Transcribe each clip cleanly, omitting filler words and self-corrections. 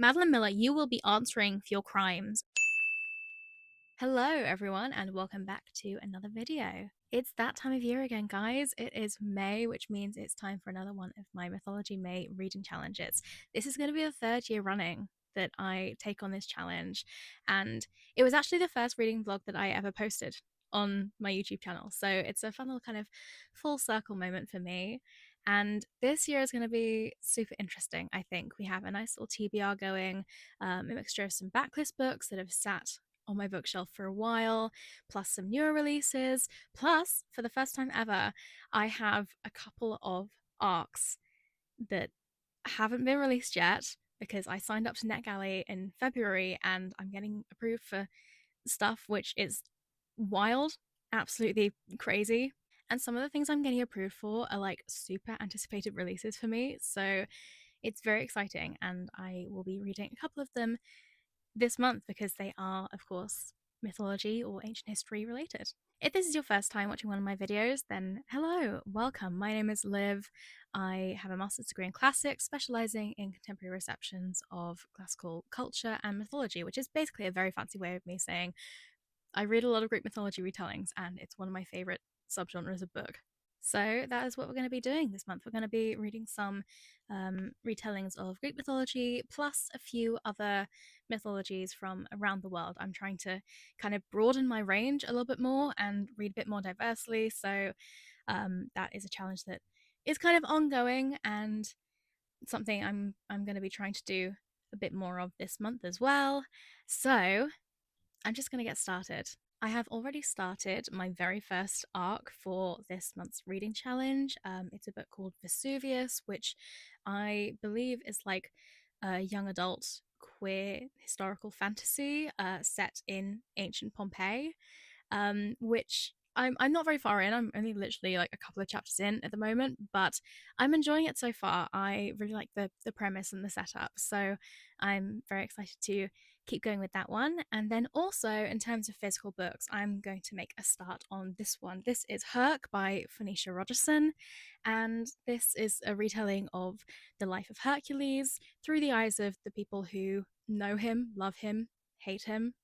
Madeline Miller, you will be answering for your crimes. Hello, everyone, and welcome back to another video. It's that time of year again, guys. It is May, which means it's time for another one of my Mythology May reading challenges. This is going to be the third year running that I take on this challenge, and it was actually the first reading vlog that I ever posted on my YouTube channel. So it's a fun little kind of full circle moment for me. And this year is going to be super interesting, I think. We have a nice little TBR going, a mixture of some backlist books that have sat on my bookshelf for a while, plus some newer releases. Plus, for the first time ever, I have a couple of arcs that haven't been released yet because I signed up to NetGalley in February and I'm getting approved for stuff which is wild, absolutely crazy. And some of the things I'm getting approved for are like super anticipated releases for me. So it's very exciting, and I will be reading a couple of them this month because they are, of course, mythology or ancient history related. If this is your first time watching one of my videos, then hello, welcome. My name is Liv. I have a master's degree in classics, specializing in contemporary receptions of classical culture and mythology, which is basically a very fancy way of me saying I read a lot of Greek mythology retellings, and it's one of my favorite subgenres of book. So that is what we're going to be doing this month. We're going to be reading some retellings of Greek mythology, plus a few other mythologies from around the world. I'm trying to kind of broaden my range a little bit more and read a bit more diversely. So that is a challenge that is kind of ongoing and something I'm going to be trying to do a bit more of this month as well. So I'm just going to get started. I have already started my very first arc for this month's reading challenge. It's a book called Vesuvius, which I believe is like a young adult queer historical fantasy set in ancient Pompeii, which I'm not very far in. I'm only literally like a couple of chapters in at the moment, but I'm enjoying it so far. I really like the premise and the setup, so I'm very excited to keep going with that one. And then also in terms of physical books, I'm going to make a start on this one. This is Herc by Phoenicia Rogerson, and this is a retelling of the life of Hercules through the eyes of the people who know him, love him, hate him,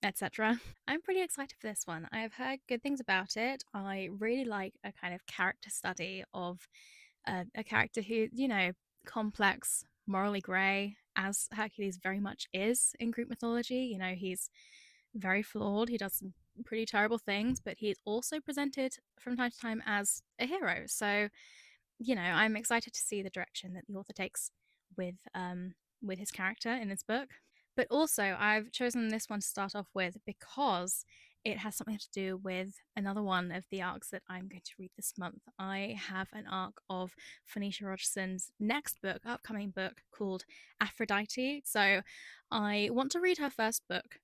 etc. I'm pretty excited for this one. I have heard good things about it. I really like a kind of character study of a character who, complex, morally grey, as Hercules very much is in Greek mythology. He's very flawed. He does some pretty terrible things, but he's also presented from time to time as a hero. So, I'm excited to see the direction that the author takes with his character in this book. But also, I've chosen this one to start off with because it has something to do with another one of the arcs that I'm going to read this month. I have an arc of Phoenicia Rogerson's next book, upcoming book, called Aphrodite. So I want to read her first book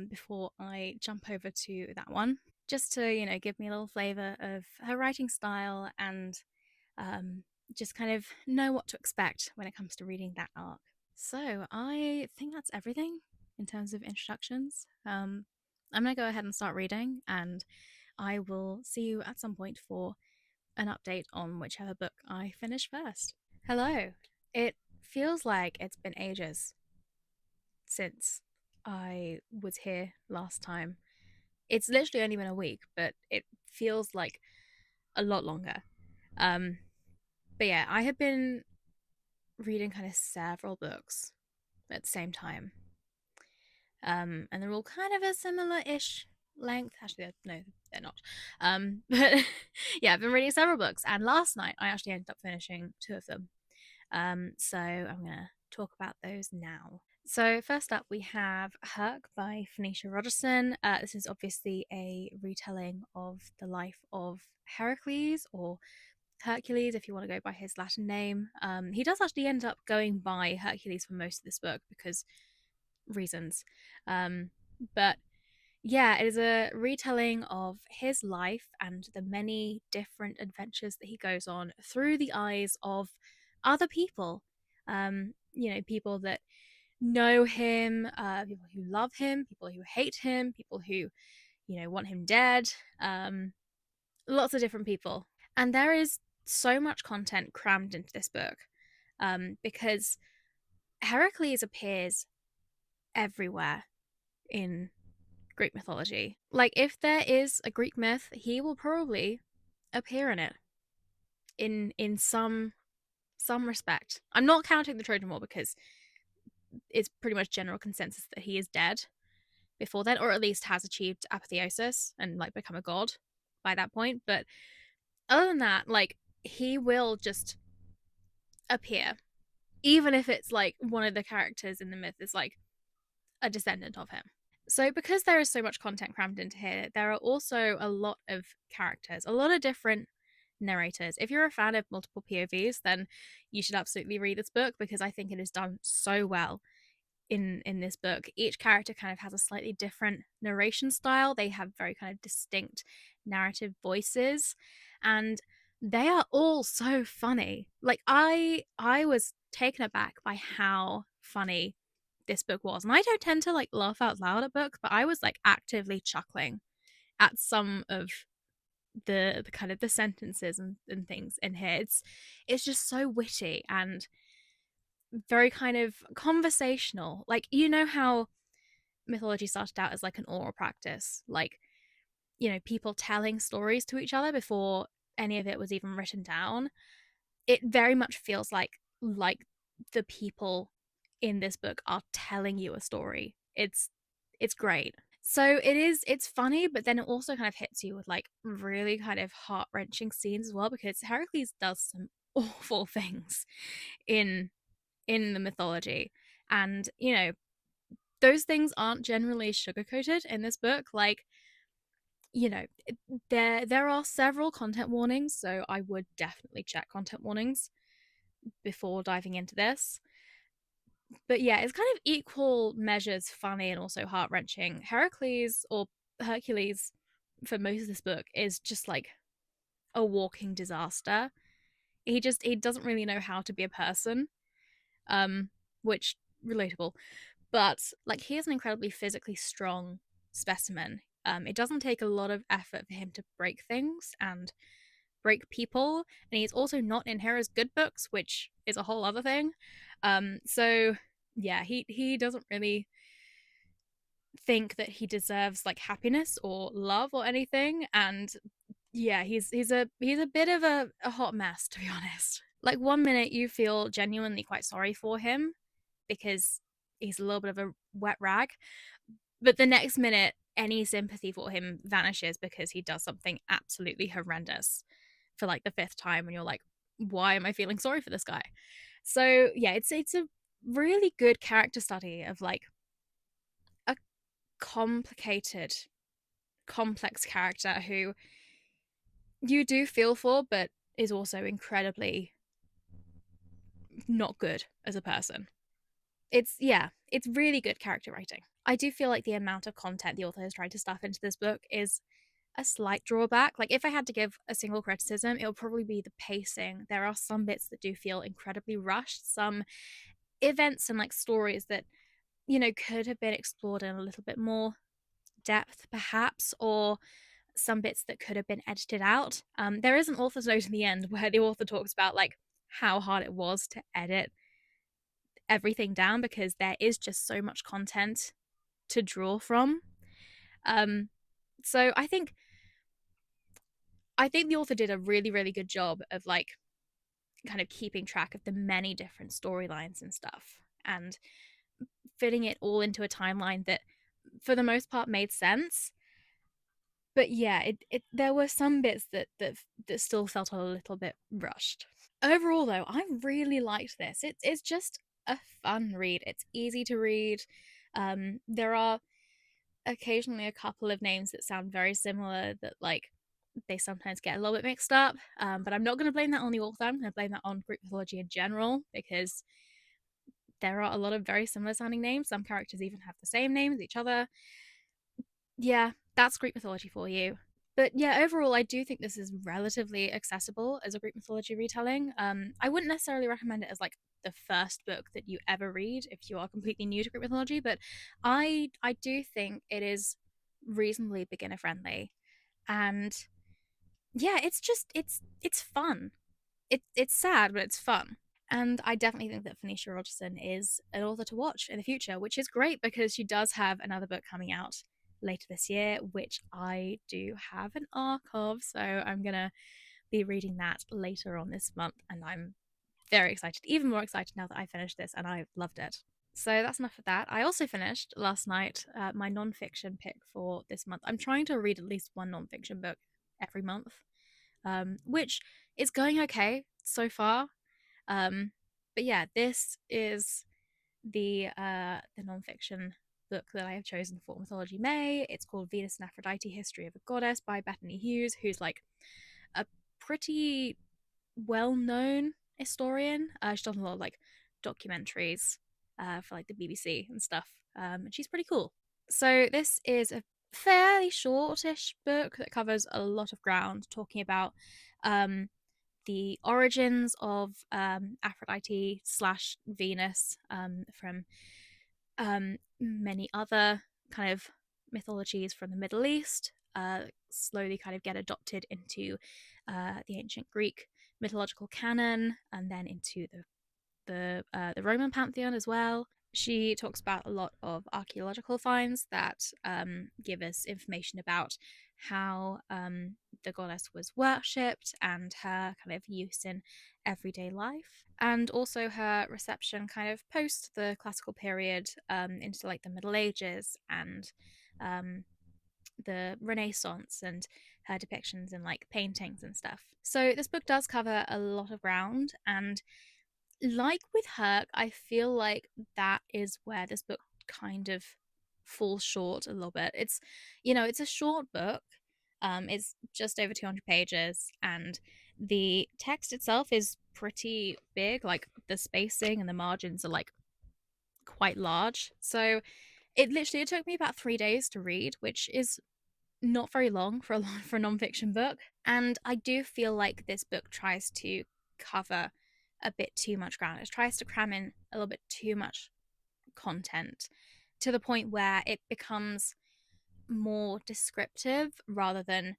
before I jump over to that one, just to, give me a little flavor of her writing style and just kind of know what to expect when it comes to reading that arc. So I think that's everything in terms of introductions. I'm going to go ahead and start reading, and I will see you at some point for an update on whichever book I finish first. Hello. It feels like it's been ages since I was here last time. It's literally only been a week, but it feels like a lot longer. Um, but yeah, I have been reading kind of several books at the same time. And they're all kind of a similar-ish length. Actually, no, they're not. But yeah, I've been reading several books, and last night I actually ended up finishing two of them. So I'm gonna talk about those now. So first up, we have Herc by Phoenicia Rogerson. This is obviously a retelling of the life of Heracles, or Hercules, if you want to go by his Latin name. He does actually end up going by Hercules for most of this book because reasons. But yeah, it is a retelling of his life and the many different adventures that he goes on through the eyes of other people. People that know him, people who love him, people who hate him, people who, want him dead. Lots of different people. And there is so much content crammed into this book because Heracles appears everywhere in Greek mythology. Like, if there is a Greek myth, he will probably appear in it in some respect. I'm not counting the Trojan War because it's pretty much general consensus that he is dead before then, or at least has achieved apotheosis and like become a god by that point. But other than that, like, he will just appear, even if it's like one of the characters in the myth is like a descendant of him. So, because there is so much content crammed into here, there are also a lot of characters, a lot of different narrators. If you're a fan of multiple POVs, then you should absolutely read this book because I think it is done so well in this book. Each character kind of has a slightly different narration style. They have very kind of distinct narrative voices, and they are all so funny. Like, I was taken aback by how funny this book was. And I don't tend to like laugh out loud at books, but I was like actively chuckling at some of the kind of the sentences and things in here. It's just so witty and very kind of conversational. Like, you know how mythology started out as like an oral practice, like, you know, people telling stories to each other before any of it was even written down. It very much feels like the people in this book are telling you a story. It's great. So it's funny, but then it also kind of hits you with like really kind of heart-wrenching scenes as well, because Heracles does some awful things in the mythology. And, you know, those things aren't generally sugar-coated in this book. Like, you know, there are several content warnings, so I would definitely check content warnings before diving into this. But yeah, it's kind of equal measures funny and also heart-wrenching. Heracles, or Hercules for most of this book, is just like a walking disaster. He doesn't really know how to be a person, which relatable. But like, he is an incredibly physically strong specimen. It doesn't take a lot of effort for him to break things and break people, and he's also not in Hera's good books, which is a whole other thing. So yeah, he doesn't really think that he deserves like happiness or love or anything, and yeah, he's a bit of a hot mess, to be honest. Like, one minute you feel genuinely quite sorry for him because he's a little bit of a wet rag, but the next minute any sympathy for him vanishes because he does something absolutely horrendous for like the fifth time, and you're like, why am I feeling sorry for this guy? So yeah, it's a really good character study of like a complicated, complex character who you do feel for, but is also incredibly not good as a person. It's really good character writing. I do feel like the amount of content the author has tried to stuff into this book is a slight drawback. Like, if I had to give a single criticism, it would probably be the pacing. There are some bits that do feel incredibly rushed, some events and like stories that, you know, could have been explored in a little bit more depth perhaps, or some bits that could have been edited out. There is an author's note in the end where the author talks about like how hard it was to edit everything down because there is just so much content to draw from. Um, so I think the author did a really, really good job of like kind of keeping track of the many different storylines and stuff, and fitting it all into a timeline that for the most part made sense. But yeah, it there were some bits that still felt a little bit rushed. Overall though, I really liked this. It's just a fun read. It's easy to read. There are occasionally a couple of names that sound very similar that like they sometimes get a little bit mixed up. But I'm not going to blame that on the author. I'm going to blame that on Greek mythology in general, because there are a lot of very similar sounding names. Some characters even have the same name as each other. Yeah, that's Greek mythology for you. But yeah, overall, I do think this is relatively accessible as a Greek mythology retelling. I wouldn't necessarily recommend it as like the first book that you ever read if you are completely new to Greek mythology, but I do think it is reasonably beginner friendly. And yeah, it's fun. It's sad, but it's fun. And I definitely think that Phoenicia Rogerson is an author to watch in the future, which is great because she does have another book coming out later this year, which I do have an arc of. So I'm going to be reading that later on this month. And I'm very excited, even more excited now that I finished this and I loved it. So that's enough of that. I also finished last night my nonfiction pick for this month. I'm trying to read at least one nonfiction book every month, which is going okay so far. But yeah, this is the nonfiction book that I have chosen for Mythology May. It's called Venus and Aphrodite: History of a Goddess by Bethany Hughes, who's like a pretty well-known historian. She's done a lot of like documentaries for like the BBC and stuff, and she's pretty cool. So this is a fairly shortish book that covers a lot of ground, talking about the origins of Aphrodite slash Venus from many other kind of mythologies from the Middle East, slowly kind of get adopted into the ancient Greek mythological canon, and then into the Roman pantheon as well. She talks about a lot of archaeological finds that give us information about how the goddess was worshipped and her kind of use in everyday life, and also her reception kind of post the classical period into like the Middle Ages and the Renaissance, and her depictions in like paintings and stuff. So this book does cover a lot of ground, and like with Herc, I feel like that is where this book kind of falls short a little bit. It's a short book. It's just over 200 pages, and the text itself is pretty big. Like the spacing and the margins are like quite large. So it took me about 3 days to read, which is not very long for for a nonfiction book. And I do feel like this book tries to cover a bit too much ground. It tries to cram in a little bit too much content to the point where it becomes more descriptive rather than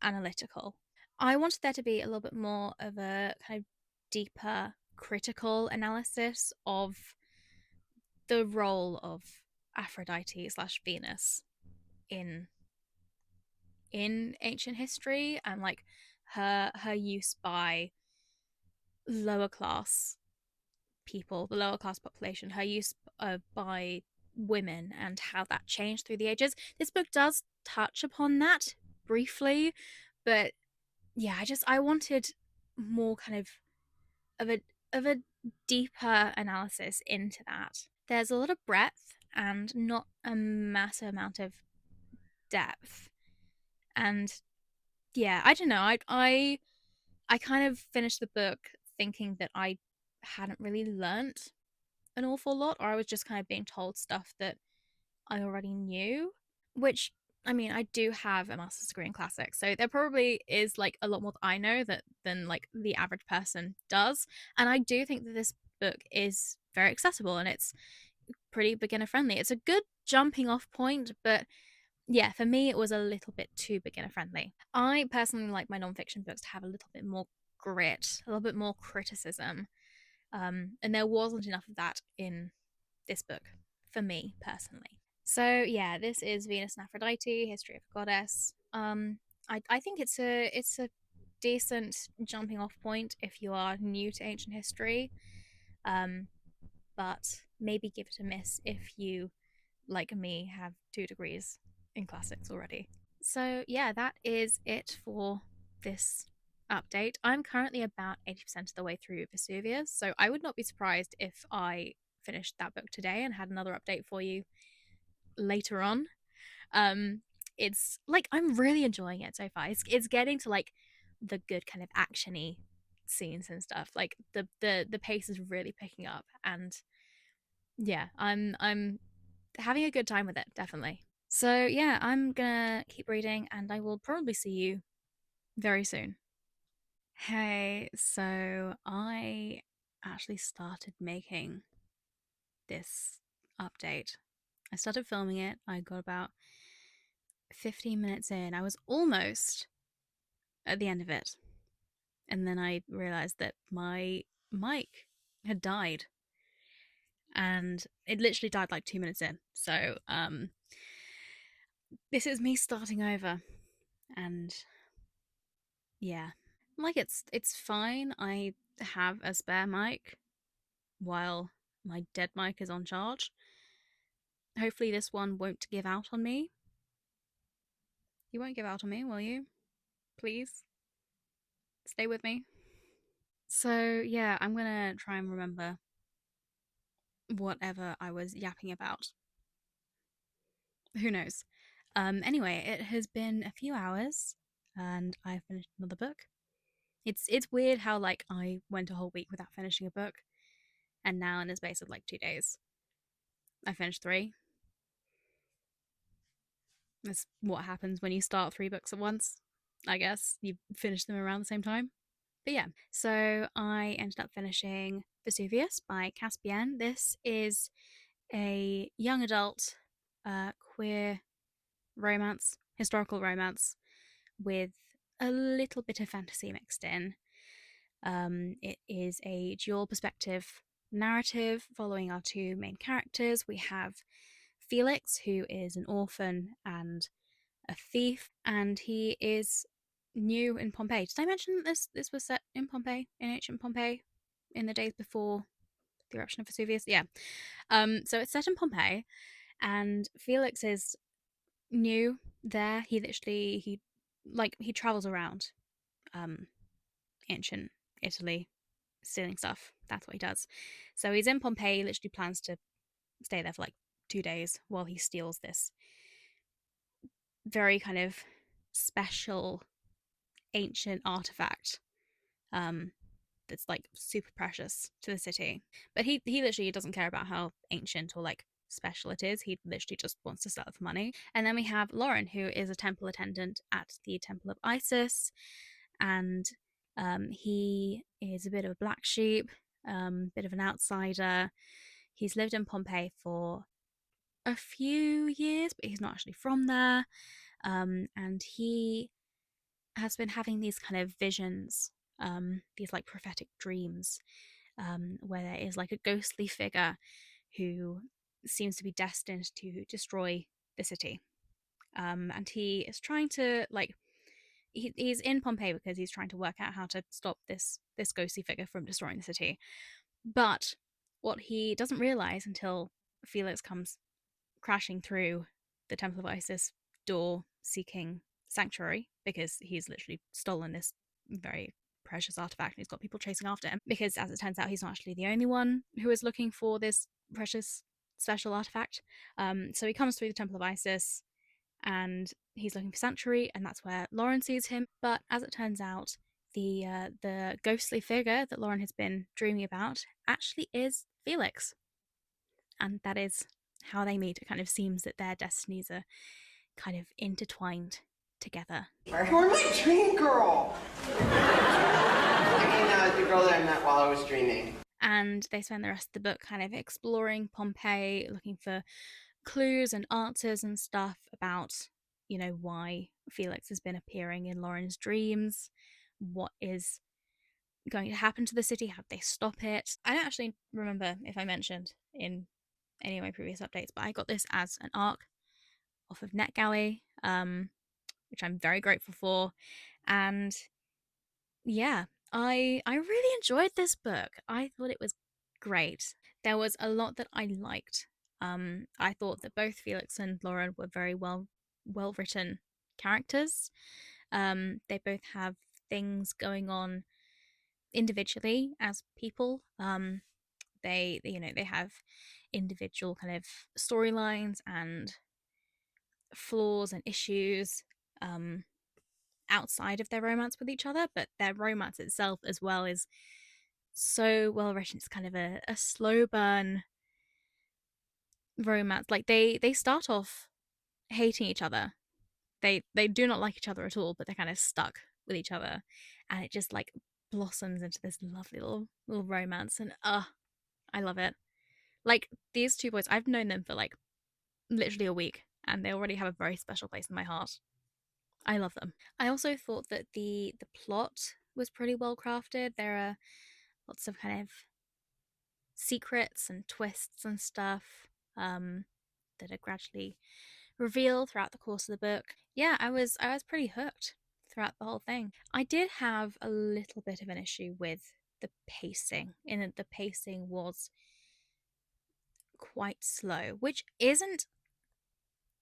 analytical. I wanted there to be a little bit more of a kind of deeper critical analysis of the role of Aphrodite slash Venus in ancient history, and like her use by lower class people, the lower class population, her use by women, and how that changed through the ages. This book does touch upon that briefly, but yeah, I wanted more kind of a deeper analysis into that. There's a lot of breadth and not a massive amount of depth. And yeah, I don't know. I kind of finished the book thinking that I hadn't really learnt an awful lot, or I was just kind of being told stuff that I already knew, which I mean, I do have a master's degree in classics, so there probably is like a lot more that I know than like the average person does. And I do think that this book is very accessible and it's pretty beginner friendly. It's a good jumping off point, but yeah, for me, it was a little bit too beginner friendly. I personally like my nonfiction books to have a little bit more grit, a little bit more criticism. And there wasn't enough of that in this book for me personally. So yeah, this is Venus and Aphrodite: History of a Goddess. I think it's a decent jumping off point if you are new to ancient history. But maybe give it a miss if you, like me, have 2 degrees in classics already. So yeah, that is it for this update. I'm currently about 80% of the way through Vesuvius, so I would not be surprised if I finished that book today and had another update for you later on. It's like I'm really enjoying it so far. It's getting to like the good kind of actiony scenes and stuff. Like the pace is really picking up, and yeah, I'm having a good time with it, definitely. So yeah, I'm gonna keep reading, and I will probably see you very soon. Hey, so I actually started making this update. I started filming it. I got about 15 minutes in. I was almost at the end of it. And then I realized that my mic had died, and it literally died like 2 minutes in. So this is me starting over, and yeah, like it's fine. I have a spare mic while my dead mic is on charge. Hopefully, this one won't give out on me. You won't give out on me, will you? Please stay with me. So yeah, I'm gonna try and remember whatever I was yapping about. Who knows? Anyway, it has been a few hours and I finished another book. It's weird how like I went a whole week without finishing a book, and now in the space of like 2 days, I finished three. That's what happens when you start three books at once. I guess you finish them around the same time. But yeah, so I ended up finishing Vesuvius by Caspian. This is a young adult queer romance, historical romance, with a little bit of fantasy mixed in. It is a dual perspective narrative following our two main characters. We have Felix, who is an orphan and a thief, and he is new in Pompeii. Did I mention that this was set in Pompeii, in ancient Pompeii, in the days before the eruption of Vesuvius? Yeah. So it's set in Pompeii, and Felix is new there. He travels around um ancient Italy stealing stuff. That's what he does. So he's in Pompeii, literally plans to stay there for like 2 days while he steals this very kind of special ancient artifact um that's like super precious to the city. But he literally doesn't care about how ancient or like special it is. He literally just wants to sell it for money. And then we have Lauren, who is a temple attendant at the Temple of Isis, and he is a bit of a black sheep, bit of an outsider. He's lived in Pompeii for a few years, but he's not actually from there. And he has been having these kind of visions, these like prophetic dreams, where there is like a ghostly figure who seems to be destined to destroy the city. And he is trying to like he's in Pompeii because he's trying to work out how to stop this ghostly figure from destroying the city. But what he doesn't realize until Felix comes crashing through the Temple of Isis door seeking sanctuary, because he's literally stolen this very precious artifact and he's got people chasing after him, because as it turns out he's not actually the only one who is looking for this precious special artifact. So he comes through the Temple of Isis and he's looking for sanctuary, and that's where Lauren sees him. But as it turns out, the ghostly figure that Lauren has been dreaming about actually is Felix, and that is how they meet. It kind of seems that their destinies are kind of intertwined together. You're my dream girl. I mean, the girl that I met while I was dreaming. And they spend the rest of the book kind of exploring Pompeii, looking for clues and answers and stuff about, you know, why Felix has been appearing in Lauren's dreams, what is going to happen to the city, how do they stop it. I don't actually remember if I mentioned in any of my previous updates, but I got this as an arc off of NetGalley, which I'm very grateful for. And yeah, I really enjoyed this book. I thought it was great. There was a lot that I liked. I thought that both Felix and Lauren were very well written characters. They both have things going on individually as people. They have individual kind of storylines and flaws and issues outside of their romance with each other, but their romance itself as well is so well written. It's kind of a slow burn romance. Like they start off hating each other. They do not like each other at all, but they're kind of stuck with each other, and it just like blossoms into this lovely little romance. And I love it. Like these two boys, I've known them for like literally a week, and they already have a very special place in my heart. I love them. I also thought that the plot was pretty well crafted. There are lots of kind of secrets and twists and stuff that are gradually revealed throughout the course of the book. Yeah, I was pretty hooked throughout the whole thing. I did have a little bit of an issue with the pacing, in that the pacing was quite slow, which isn't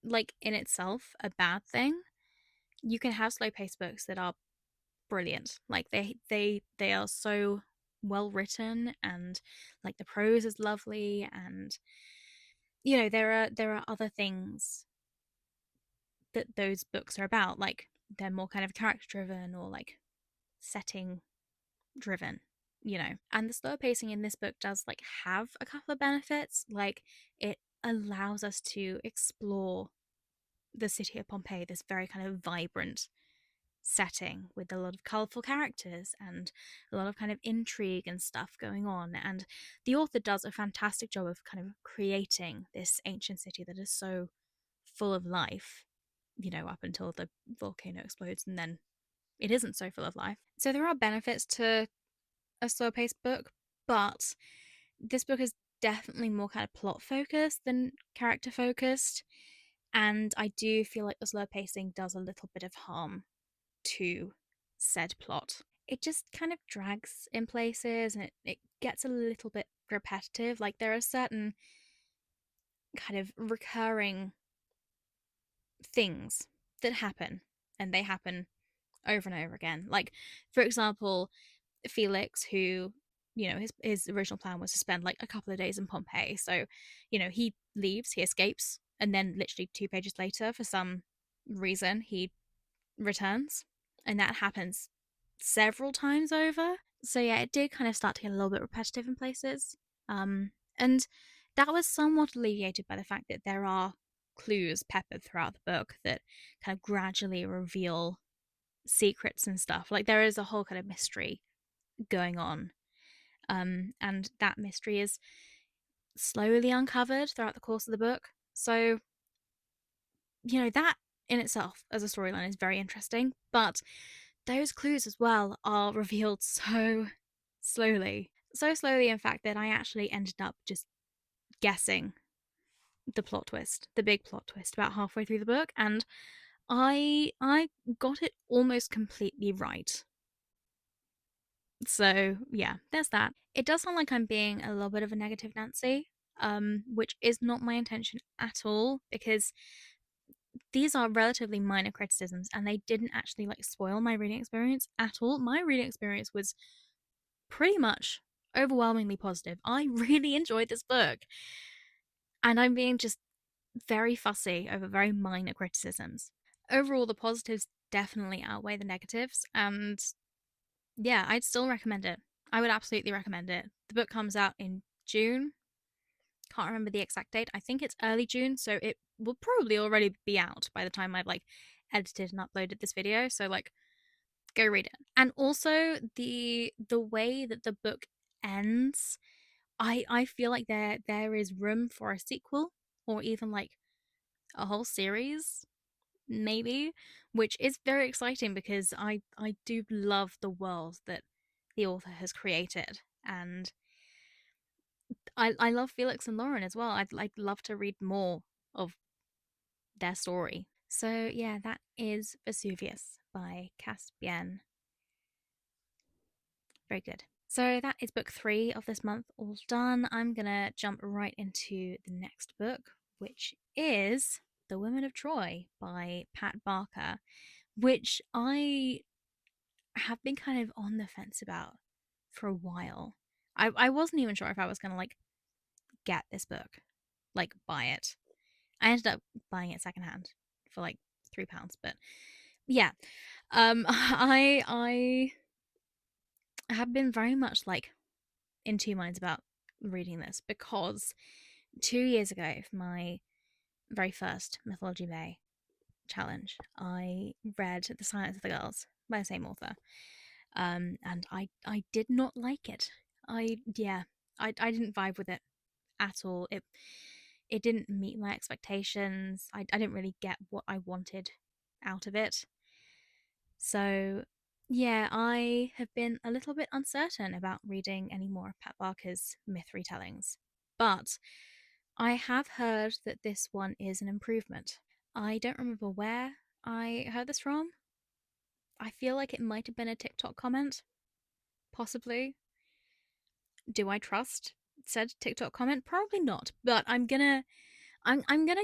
like in itself a bad thing. You can have slow paced books that are brilliant. Like they are so well written, and like the prose is lovely, and there are other things that those books are about, like they're more kind of character driven or like setting driven, and the slower pacing in this book does like have a couple of benefits. Like it allows us to explore the city of Pompeii, this very kind of vibrant setting with a lot of colorful characters and a lot of kind of intrigue and stuff going on. And the author does a fantastic job of kind of creating this ancient city that is so full of life, up until the volcano explodes, and then it isn't so full of life. So there are benefits to a slow paced book, but this book is definitely more kind of plot focused than character focused. And I do feel like the slow pacing does a little bit of harm to said plot. It just kind of drags in places, and it gets a little bit repetitive. Like there are certain kind of recurring things that happen, and they happen over and over again. Like, for example, Felix, who, his original plan was to spend like a couple of days in Pompeii. So, he leaves, he escapes, and then literally 2 pages later, for some reason, he returns. And that happens several times over. So yeah, it did kind of start to get a little bit repetitive in places. And that was somewhat alleviated by the fact that there are clues peppered throughout the book that kind of gradually reveal secrets and stuff. Like there is a whole kind of mystery going on. And that mystery is slowly uncovered throughout the course of the book. So, that in itself as a storyline is very interesting, but those clues as well are revealed so slowly. So slowly, in fact, that I actually ended up just guessing the plot twist, the big plot twist, about halfway through the book, and I got it almost completely right. So yeah, there's that. It does sound like I'm being a little bit of a negative Nancy, which is not my intention at all, because these are relatively minor criticisms and they didn't actually like spoil my reading experience at all. My reading experience was pretty much overwhelmingly positive. I really enjoyed this book, and I'm being just very fussy over very minor criticisms. Overall, the positives definitely outweigh the negatives, and yeah, I'd still recommend it. I would absolutely recommend it. The book comes out in June. Can't remember the exact date. I think it's early June, so it will probably already be out by the time I've like edited and uploaded this video. So like go read it. And also the way that the book ends, I feel like there is room for a sequel, or even like a whole series maybe, which is very exciting because I do love the world that the author has created, and I love Felix and Lauren as well. I'd like love to read more of their story. So yeah, that is Vesuvius by Caspian. Very good. So that is book 3 of this month all done. I'm gonna jump right into the next book, which is The Women of Troy by Pat Barker, which I have been kind of on the fence about for a while. I wasn't even sure if I was gonna like get this book, like buy it. I ended up buying it secondhand for like £3, but yeah, I have been very much like in two minds about reading this, because 2 years ago, for my very first Mythology May challenge, I read The Silence of the Girls by the same author, and I did not like it. I didn't vibe with it at all. It didn't meet my expectations. I didn't really get what I wanted out of it. So Yeah, I have been a little bit uncertain about reading any more of Pat Barker's myth retellings, but I have heard that this one is an improvement. I don't remember where I heard this from. I feel like it might have been a TikTok comment, possibly. Do I trust said TikTok comment? Probably not, but I'm gonna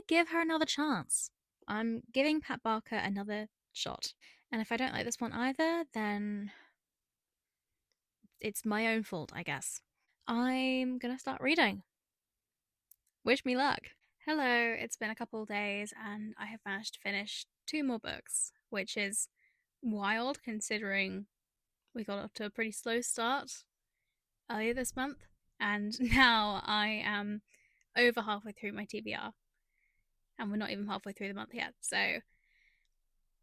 give her another chance. I'm giving Pat Barker another shot. And if I don't like this one either, then it's my own fault, I guess. I'm gonna start reading. Wish me luck. Hello, it's been a couple of days and I have managed to finish two more books, which is wild considering we got off to a pretty slow start earlier this month. And now I am over halfway through my TBR, and we're not even halfway through the month yet. So,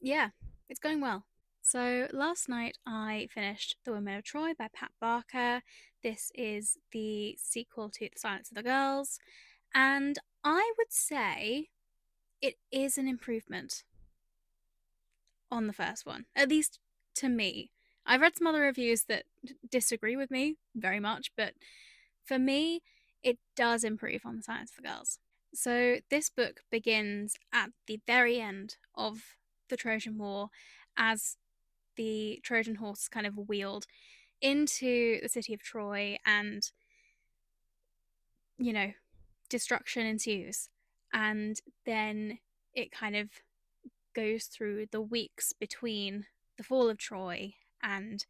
yeah, it's going well. So, last night I finished The Women of Troy by Pat Barker. This is the sequel to The Silence of the Girls, and I would say it is an improvement on the first one, at least to me. I've read some other reviews that disagree with me very much, but for me, it does improve on The Silence of the Girls. So, this book begins at the very end of the Trojan War as the Trojan horse kind of wheeled into the city of Troy, and, you know, destruction ensues. And then it kind of goes through the weeks between the fall of Troy and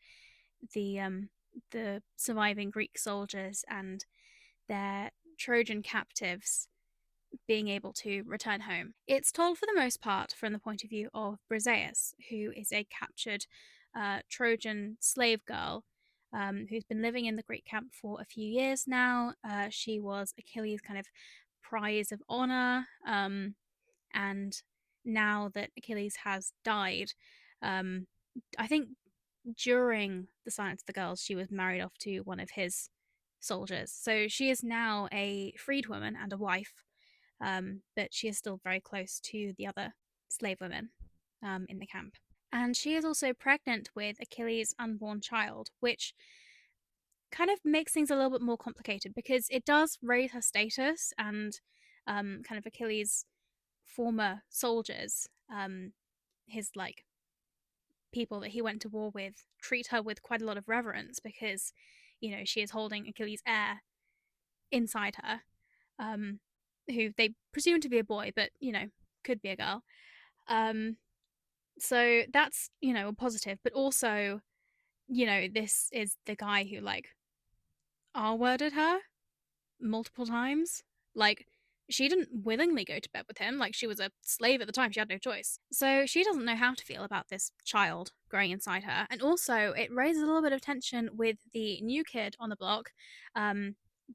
the surviving Greek soldiers and their Trojan captives being able to return home. It's told for the most part from the point of view of Briseis, who is a captured Trojan slave girl who's been living in the Greek camp for a few years now. She was Achilles' kind of prize of honor, and now that Achilles has died, um, I think during the Silence of the Girls, she was married off to one of his soldiers. So she is now a freedwoman and a wife, but she is still very close to the other slave women in the camp. And she is also pregnant with Achilles' unborn child, which kind of makes things a little bit more complicated because it does raise her status, and kind of Achilles' former soldiers, his like people that he went to war with, treat her with quite a lot of reverence because, she is holding Achilles' heir inside her, who they presume to be a boy, but, could be a girl. Um, so that's, a positive, but also, this is the guy who, like, R worded her multiple times. Like, she didn't willingly go to bed with him. Like, she was a slave at the time. She had no choice. So she doesn't know how to feel about this child growing inside her. And also, it raises a little bit of tension with the new kid on the block,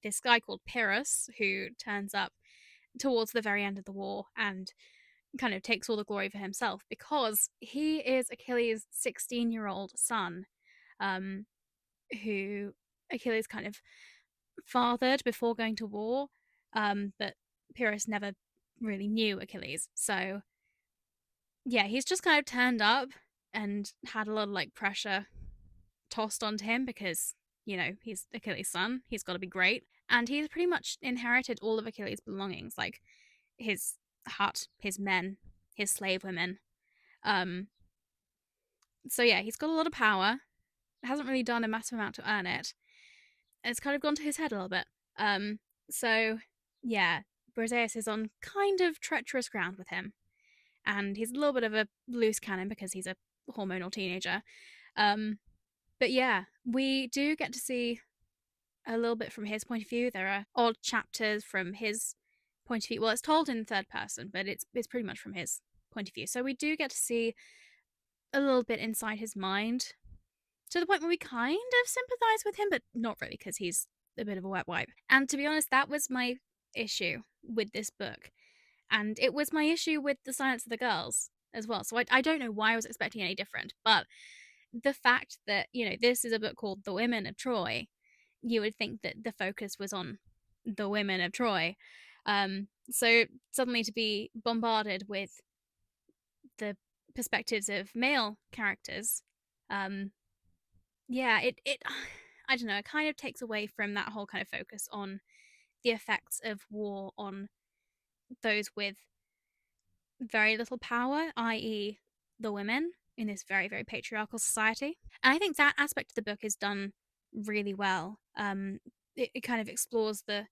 this guy called Pyrrhus, who turns up towards the very end of the war and kind of takes all the glory for himself because he is Achilles' 16-year-old son, um, who Achilles kind of fathered before going to war, but Pyrrhus never really knew Achilles. So, yeah, he's just kind of turned up and had a lot of like pressure tossed onto him because, he's Achilles' son. He's got to be great. And he's pretty much inherited all of Achilles' belongings, like his hut, his men, his slave women. Um, so, yeah, he's got a lot of power. Hasn't really done a massive amount to earn it. And it's kind of gone to his head a little bit. So yeah, Briseis is on kind of treacherous ground with him, and he's a little bit of a loose cannon because he's a hormonal teenager. Um, but yeah, we do get to see a little bit from his point of view. There are odd chapters from his point of view. Well, it's told in third person, but it's pretty much from his point of view. So we do get to see a little bit inside his mind to the point where we kind of sympathize with him, but not really because he's a bit of a wet wipe. And to be honest, that was my issue with this book. And it was my issue with The Silence of the Girls as well. So I don't know why I was expecting any different, but the fact that, this is a book called The Women of Troy, you would think that the focus was on the women of Troy. So suddenly to be bombarded with the perspectives of male characters, Um, yeah, it I don't know, it kind of takes away from that whole kind of focus on the effects of war on those with very little power, i.e., the women in this very, very patriarchal society. And I think that aspect of the book is done really well. It kind of explores the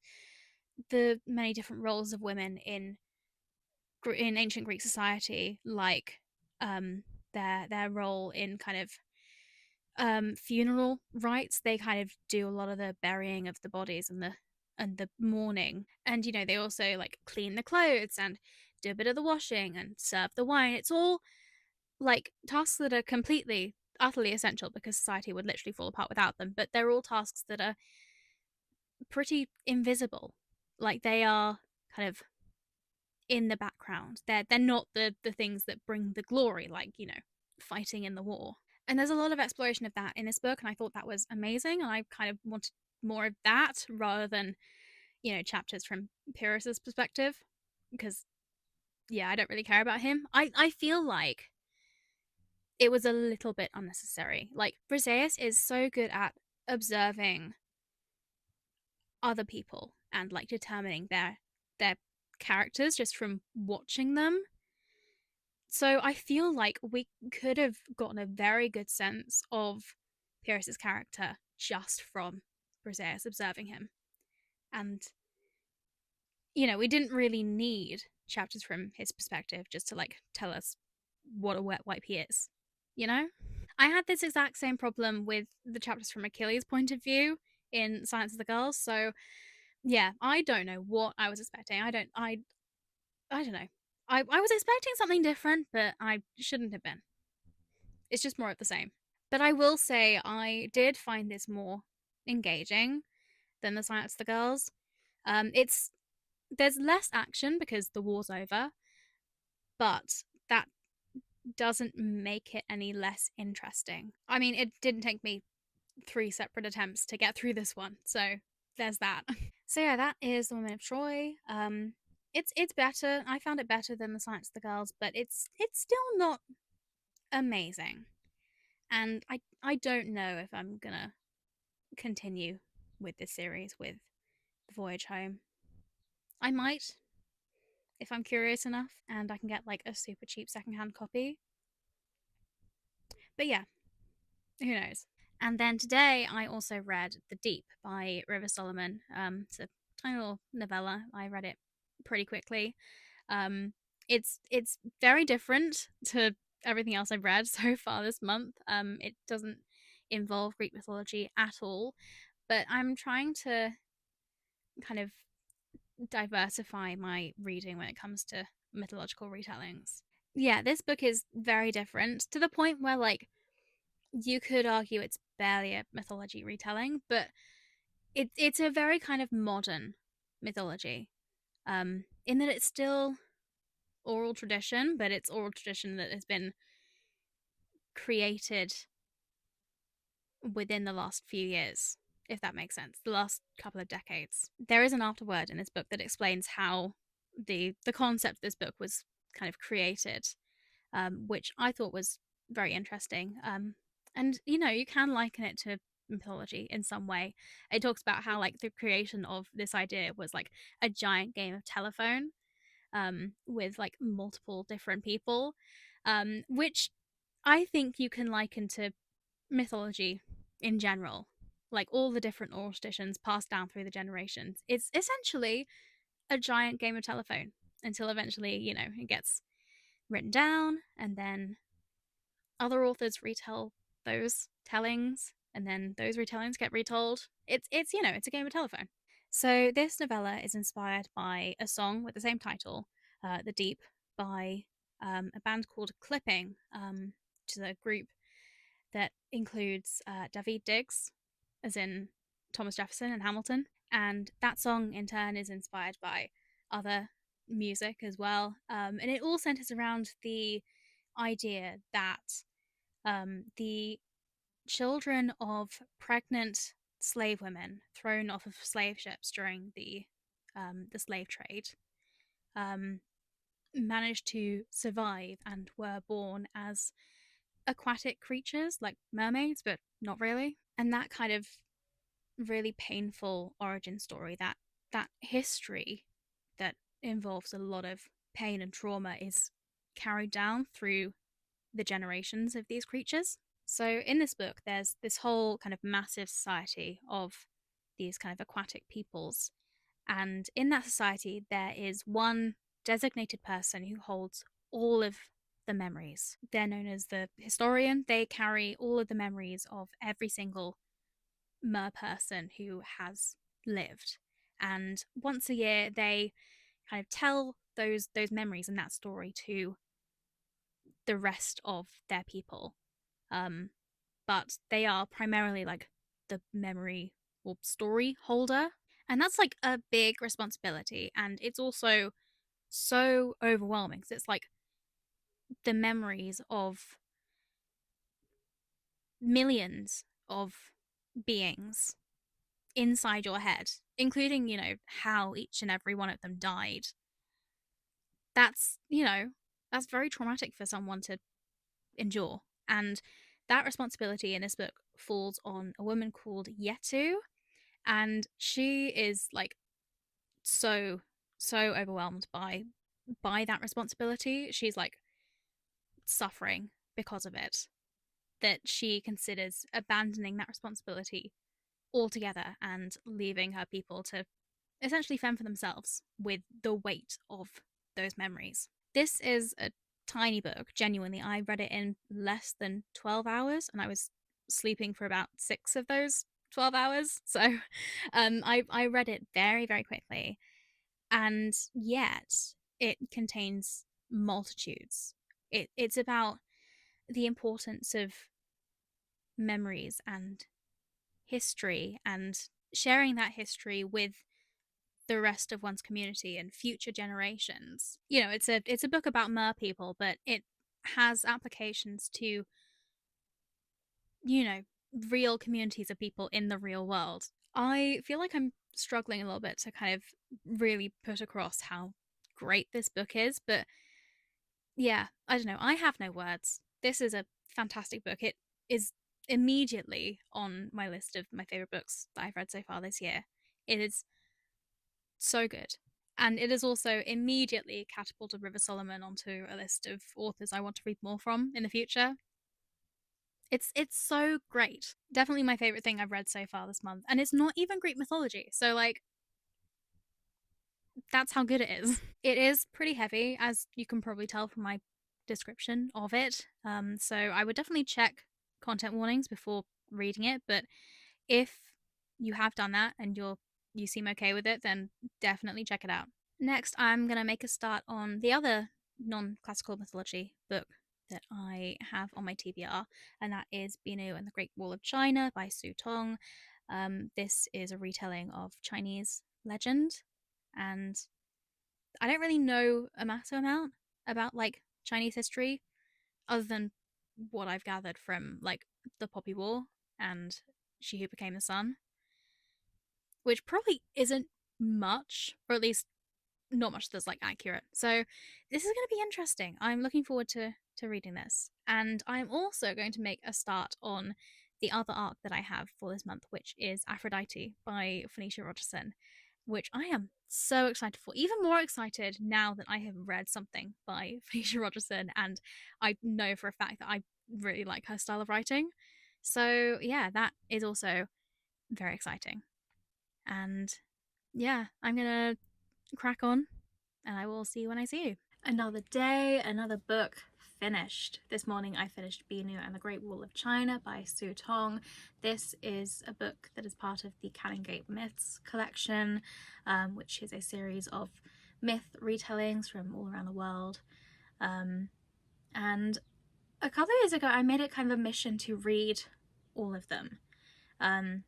many different roles of women in ancient Greek society, like um, their role in kind of funeral rites. They kind of do a lot of the burying of the bodies and the mourning, and they also like clean the clothes and do a bit of the washing and serve the wine. It's all like tasks that are completely utterly essential because society would literally fall apart without them, but they're all tasks that are pretty invisible. Like they are kind of in the background. They're not the things that bring the glory, like fighting in the war. And there's a lot of exploration of that in this book, and I thought that was amazing. And I kind of wanted more of that rather than chapters from Pyrrhus's perspective, because yeah, I don't really care about him. I feel like it was a little bit unnecessary. Like Briseis is so good at observing other people and like determining their characters just from watching them. So I feel like we could have gotten a very good sense of Pyrrhus's character just from Briseis observing him. And we didn't really need chapters from his perspective just to like tell us what a wet wipe he is, you know? I had this exact same problem with the chapters from Achilles' point of view in Silence of the Girls. So yeah, I don't know what I was expecting. I don't know. I was expecting something different, but I shouldn't have been. It's just more of the same. But I will say I did find this more engaging than the Silence of the Girls. It's There's less action because the war's over, but that doesn't make it any less interesting. I mean, it didn't take me three separate attempts to get through this one, so there's that. So yeah, that is the Women of Troy. It's better. I found it better than the Silence of the Girls, but it's still not amazing. And I don't know if I'm gonna continue with this series with the Voyage Home. I might if I'm curious enough and I can get like a super cheap secondhand copy. But yeah, who knows? And then today I also read The Deep by River Solomon. It's a tiny little novella. I read it pretty quickly. Um, it's very different to everything else I've read so far this month. It doesn't involve Greek mythology at all, but I'm trying to kind of diversify my reading when it comes to mythological retellings. Yeah, this book is very different to the point where like you could argue it's barely a mythology retelling, but it's a very kind of modern mythology. In that it's still oral tradition, but it's oral tradition that has been created within the last few years, if that makes sense. The last couple of decades. There is an afterword in this book that explains how the concept of this book was kind of created, which I thought was very interesting. And you can liken it to mythology in some way. It talks about how like the creation of this idea was like a giant game of telephone, with like multiple different people, which I think you can liken to mythology in general. Like all the different oral traditions passed down through the generations. It's essentially a giant game of telephone until eventually, it gets written down, and then other authors retell those tellings, and then those retellings get retold. It's a game of telephone. So this novella is inspired by a song with the same title, "The Deep," by a band called Clipping, which is a group that includes David Diggs, as in Thomas Jefferson and Hamilton, and that song in turn is inspired by other music as well, and it all centers around the idea that the children of pregnant slave women thrown off of slave ships during the slave trade um, managed to survive and were born as aquatic creatures like mermaids, but not really. And that kind of really painful origin story, that history that involves a lot of pain and trauma, is carried down through the generations of these creatures. So in this book, there's this whole kind of massive society of these kind of aquatic peoples. And in that society, there is one designated person who holds all of the memories. They're known as the historian. They carry all of the memories of every single mer person who has lived. And once a year, they kind of tell those memories and that story to the rest of their people. Um, but they are primarily like the memory or story holder. And that's like a big responsibility. And it's also so overwhelming because it's like the memories of millions of beings inside your head, including, how each and every one of them died. That's very traumatic for someone to endure. And that responsibility in this book falls on a woman called Yetu. And she is like so overwhelmed by that responsibility. She's like suffering because of it, that she considers abandoning that responsibility altogether and leaving her people to essentially fend for themselves with the weight of those memories. This is a tiny book, genuinely. I read it in less than 12 hours, and I was sleeping for about 6 of those 12 hours. So I read it very, very quickly. And yet, it contains multitudes. It's about the importance of memories and history and sharing that history with the rest of one's community and future generations. It's a book about mer people, but it has applications to, you know, real communities of people in the real world. I feel like I'm struggling a little bit to kind of really put across how great this book is, but yeah, I don't know. I have no words. This is a fantastic book. It is immediately on my list of my favorite books that I've read so far this year. It is so good. And it has also immediately catapulted River Solomon onto a list of authors I want to read more from in the future. It's so great. Definitely my favorite thing I've read so far this month. And it's not even Greek mythology. So like that's how good it is. It is pretty heavy, as you can probably tell from my description of it. So I would definitely check content warnings before reading it. But if you have done that and you seem okay with it, then definitely check it out. Next, I'm gonna make a start on the other non-classical mythology book that I have on my TBR, and that is Binu and the Great Wall of China by Su Tong. This is a retelling of Chinese legend, and I don't really know a massive amount about like Chinese history other than what I've gathered from like the Poppy War and She Who Became the Sun, which probably isn't much, or at least not much that's like accurate. So this is going to be interesting. I'm looking forward to reading this, and I'm also going to make a start on the other arc that I have for this month, which is Aphrodite by Phoenicia Rogerson, which I am so excited for. Even more excited now that I have read something by Phoenicia Rogerson, and I know for a fact that I really like her style of writing. So yeah, that is also very exciting. And yeah, I'm gonna crack on, and I will see you when I see you. Another day, another book finished. This morning I finished Binu and the Great Wall of China by Su Tong. This is a book that is part of the Canongate Myths collection, which is a series of myth retellings from all around the world. And a couple of years ago I made it kind of a mission to read all of them. I've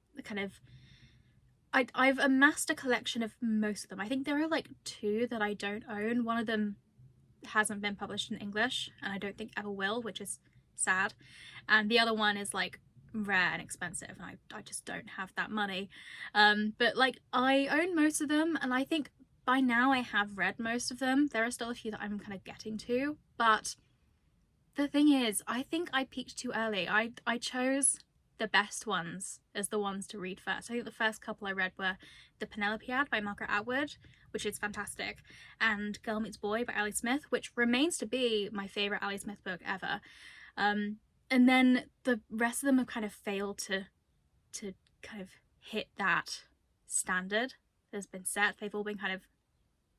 amassed a collection of most of them. I think there are like 2 that I don't own. One of them hasn't been published in English, and I don't think ever will, which is sad. And the other one is like rare and expensive, and I just don't have that money. But like I own most of them, and I think by now I have read most of them. There are still a few that I'm kind of getting to, but The thing is, I think I peaked too early. I chose the best ones as the ones to read first. I think the first couple I read were The Penelopead by Margaret Atwood, which is fantastic, and Girl Meets Boy by Ali Smith, which remains to be my favourite Ali Smith book ever. And then the rest of them have kind of failed to kind of hit that standard that's been set. They've all been kind of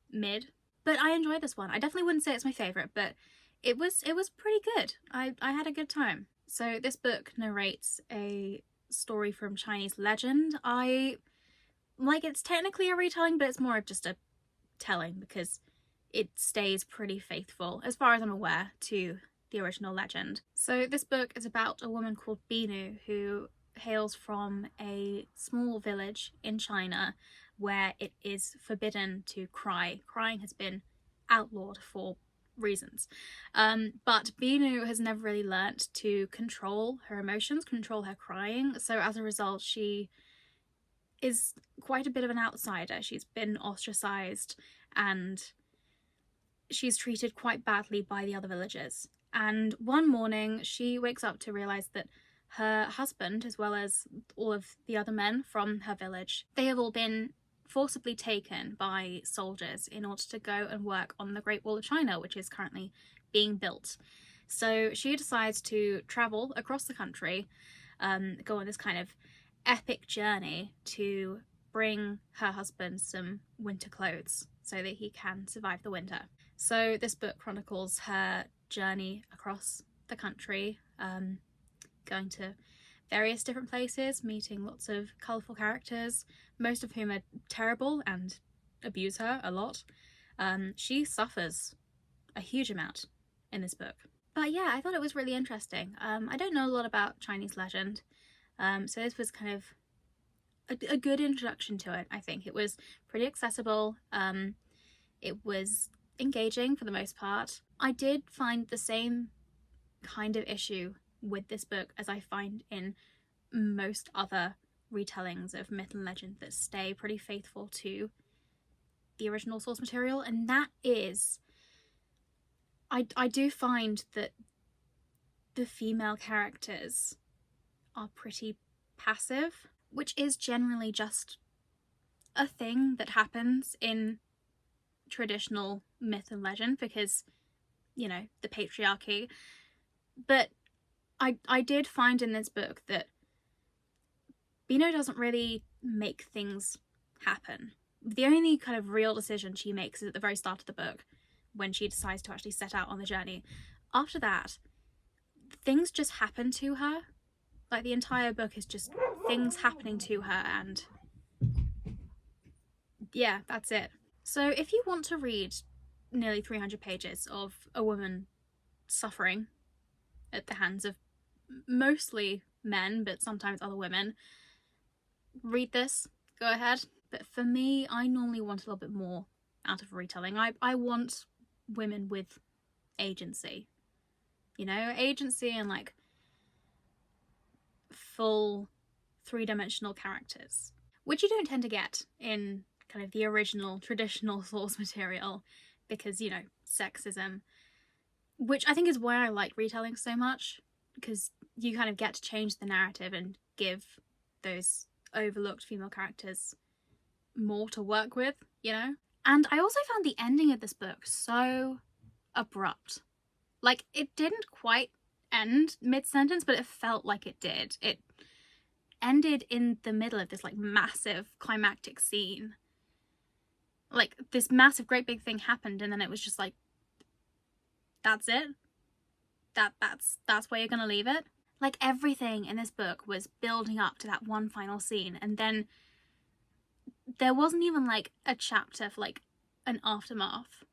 mid. But I enjoyed this one. I definitely wouldn't say it's my favourite, but it was pretty good. I had a good time. So this book narrates a story from Chinese legend. It's technically a retelling, but it's more of just a telling because it stays pretty faithful, as far as I'm aware, to the original legend. So this book is about a woman called Binu who hails from a small village in China where it is forbidden to cry. Crying has been outlawed for reasons. But Binu has never really learnt to control her emotions, control her crying. So as a result, she is quite a bit of an outsider. She's been ostracized and she's treated quite badly by the other villagers. And one morning she wakes up to realize that her husband, as well as all of the other men from her village, they have all been forcibly taken by soldiers in order to go and work on the Great Wall of China, which is currently being built. So she decides to travel across the country, go on this kind of epic journey to bring her husband some winter clothes so that he can survive the winter. So this book chronicles her journey across the country, going to various different places, meeting lots of colourful characters, most of whom are terrible and abuse her a lot. She suffers a huge amount in this book. But yeah, I thought it was really interesting. I don't know a lot about Chinese legend, so this was kind of a good introduction to it, I think. It was pretty accessible. It was engaging for the most part. I did find the same kind of issue with this book as I find in most other retellings of myth and legend that stay pretty faithful to the original source material, and that is I do find that the female characters are pretty passive, which is generally just a thing that happens in traditional myth and legend because, you know, the patriarchy. But I did find in this book that Bino doesn't really make things happen. The only kind of real decision she makes is at the very start of the book when she decides to actually set out on the journey. After that, things just happen to her. Like, the entire book is just things happening to her, and yeah, that's it. So if you want to read nearly 300 pages of a woman suffering at the hands of mostly men, but sometimes other women, read this, go ahead. But for me, I normally want a little bit more out of retelling. I want women with agency, you know, agency and like full three-dimensional characters, which you don't tend to get in kind of the original traditional source material because, you know, sexism, which I think is why I like retelling so much, because you kind of get to change the narrative and give those overlooked female characters more to work with, you know? And I also found the ending of this book so abrupt. Like, it didn't quite end mid-sentence, but it felt like it did. It ended in the middle of this like massive climactic scene. Like, this massive great big thing happened, and then it was just like, that's it? That's where you're gonna leave it? Like, everything in this book was building up to that one final scene, and then there wasn't even like a chapter for like an aftermath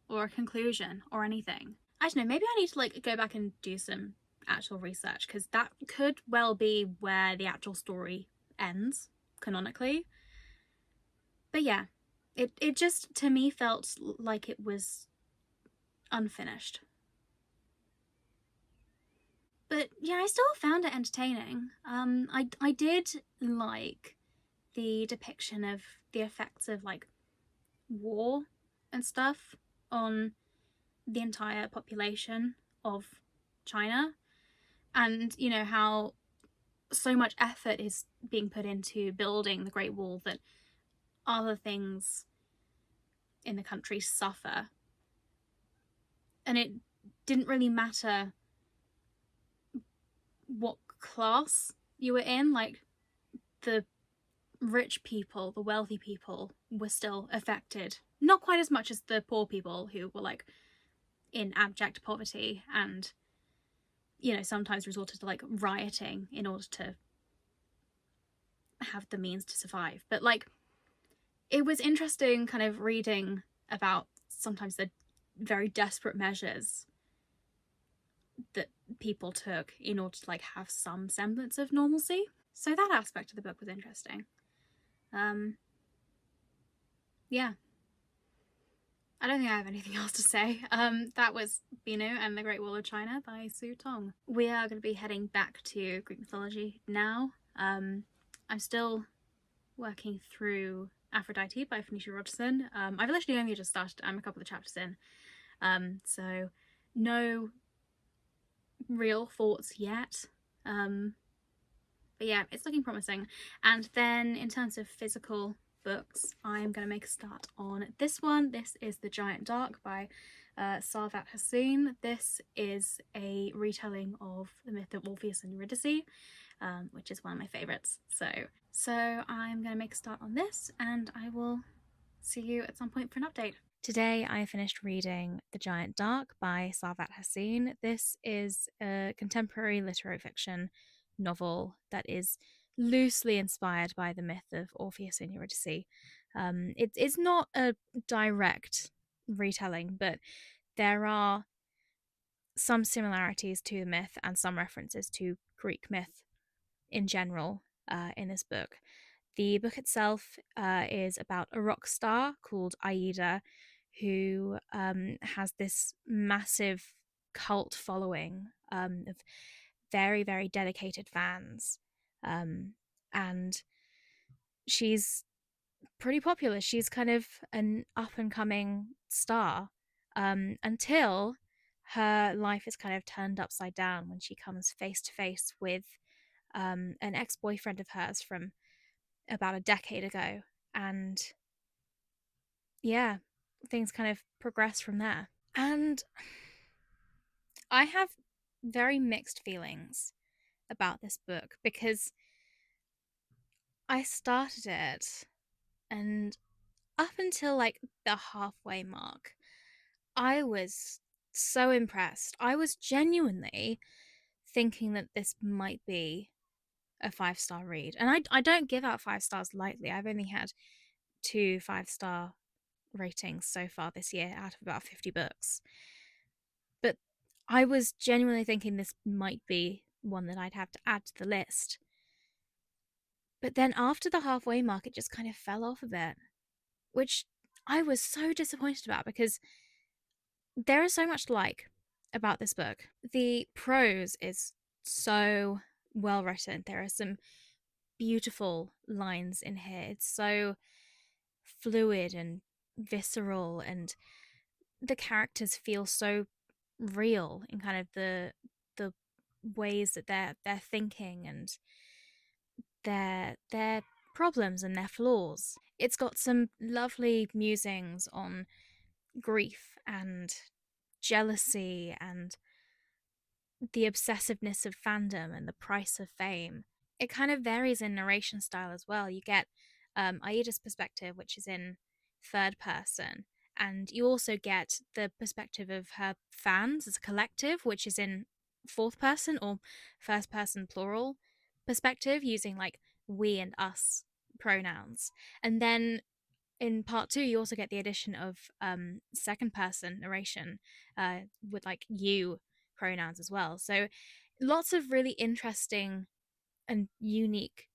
or a conclusion or anything. I don't know, maybe I need to like go back and do some actual research, because that could well be where the actual story ends canonically. But yeah, it just to me felt like it was unfinished. But yeah, I still found it entertaining. I did like the depiction of the effects of like war and stuff on the entire population of China, and you know how so much effort is being put into building the Great Wall that other things in the country suffer. And it didn't really matter what class you were in, like the rich people, the wealthy people were still affected. Not quite as much as the poor people who were like in abject poverty and, you know, sometimes resorted to like rioting in order to have the means to survive. But like, it was interesting kind of reading about sometimes the very desperate measures that people took in order to like have some semblance of normalcy. So that aspect of the book was interesting. Yeah, I don't think I have anything else to say. That was Binu and the Great Wall of China by Su Tong. We are going to be heading back to Greek mythology now. I'm still working through Aphrodite by Phoenicia Rogerson. I've literally only just started. I'm a couple of chapters in. So no real thoughts yet. But yeah, it's looking promising. And then in terms of physical books, I'm going to make a start on this one. This is The Giant Dark by Sarvat Hassoun. This is a retelling of the myth of Orpheus and Eurydice, which is one of my favourites. So I'm going to make a start on this, and I will see you at some point for an update. Today I finished reading The Giant Dark by Sarvat Hassoun. This is a contemporary literary fiction novel that is loosely inspired by the myth of Orpheus and Eurydice. It's not a direct retelling, but there are some similarities to the myth and some references to Greek myth in general in this book. The book itself is about a rock star called Aida, who has this massive cult following of very, very dedicated fans. And she's pretty popular. She's kind of an up and coming star until her life is kind of turned upside down when she comes face to face with an ex boyfriend of hers from about a decade ago. And yeah, things kind of progress from there. And I have very mixed feelings about this book because I started it and up until like the halfway mark, I was so impressed. I was genuinely thinking that this might be a 5-star read. And I don't give out 5 stars lightly. I've only had 2 5-star ratings so far this year out of about 50 books. But I was genuinely thinking this might be one that I'd have to add to the list. But then after the halfway mark, it just kind of fell off a bit, which I was so disappointed about because there is so much to like about this book. The prose is so well written. There are some beautiful lines in here. It's so fluid and visceral, and the characters feel so real in kind of the ways that they're thinking and their problems and their flaws. It's got some lovely musings on grief and jealousy and the obsessiveness of fandom and the price of fame. It kind of varies in narration style as well. You get Aida's perspective, which is in third person, and you also get the perspective of her fans as a collective, which is in fourth person or first person plural perspective, using like we and us pronouns. And then in part two, you also get the addition of second person narration with like you pronouns as well. So lots of really interesting and unique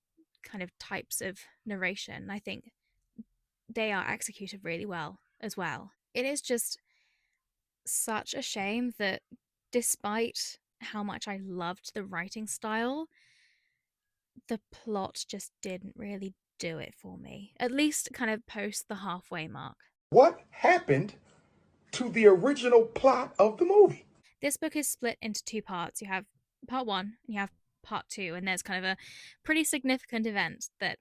kind of types of narration. I think they are executed really well as well. It is just such a shame that despite how much I loved the writing style, the plot just didn't really do it for me, at least kind of post the halfway mark. What happened to the original plot of the movie? This book is split into two parts. You have part one and you have part two, and there's kind of a pretty significant event that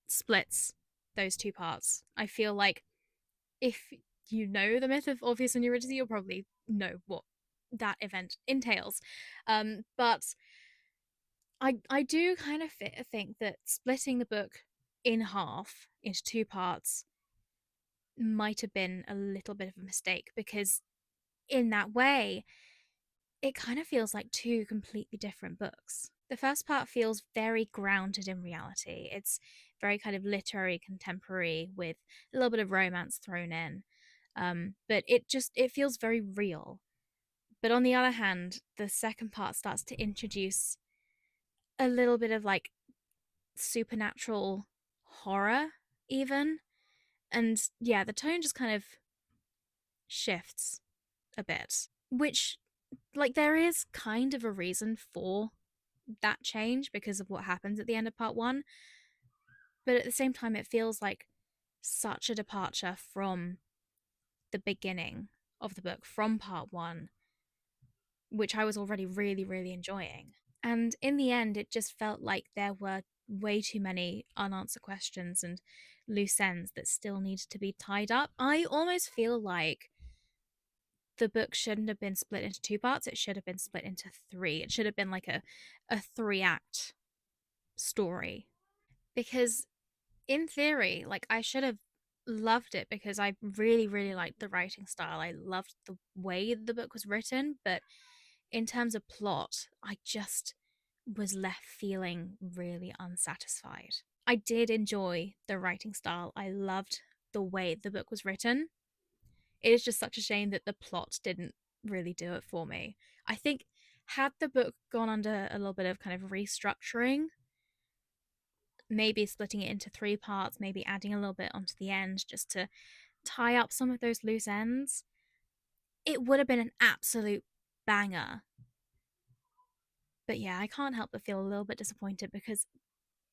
splits those two parts. I feel like if you know the myth of Orpheus and Eurydice, you'll probably know what that event entails. But I do kind of think that splitting the book in half into two parts might have been a little bit of a mistake, because in that way it kind of feels like two completely different books. The first part feels very grounded in reality. It's very kind of literary contemporary with a little bit of romance thrown in. But it feels very real. But on the other hand, the second part starts to introduce a little bit of like supernatural horror even. And yeah, the tone just kind of shifts a bit, which, like, there is kind of a reason for that change because of what happens at the end of part one. But at the same time, it feels like such a departure from the beginning of the book, from part one, which I was already really, really enjoying. And in the end, it just felt like there were way too many unanswered questions and loose ends that still needed to be tied up. I almost feel like the book shouldn't have been split into two parts. It should have been split into three. It should have been like a three-act story. Because in theory, like, I should have loved it because I really, really liked the writing style. I loved the way the book was written, but in terms of plot, I just was left feeling really unsatisfied. I did enjoy the writing style. I loved the way the book was written. It is just such a shame that the plot didn't really do it for me. I think had the book gone under a little bit of kind of restructuring, maybe splitting it into three parts, maybe adding a little bit onto the end just to tie up some of those loose ends, it would have been an absolute banger. But yeah, I can't help but feel a little bit disappointed because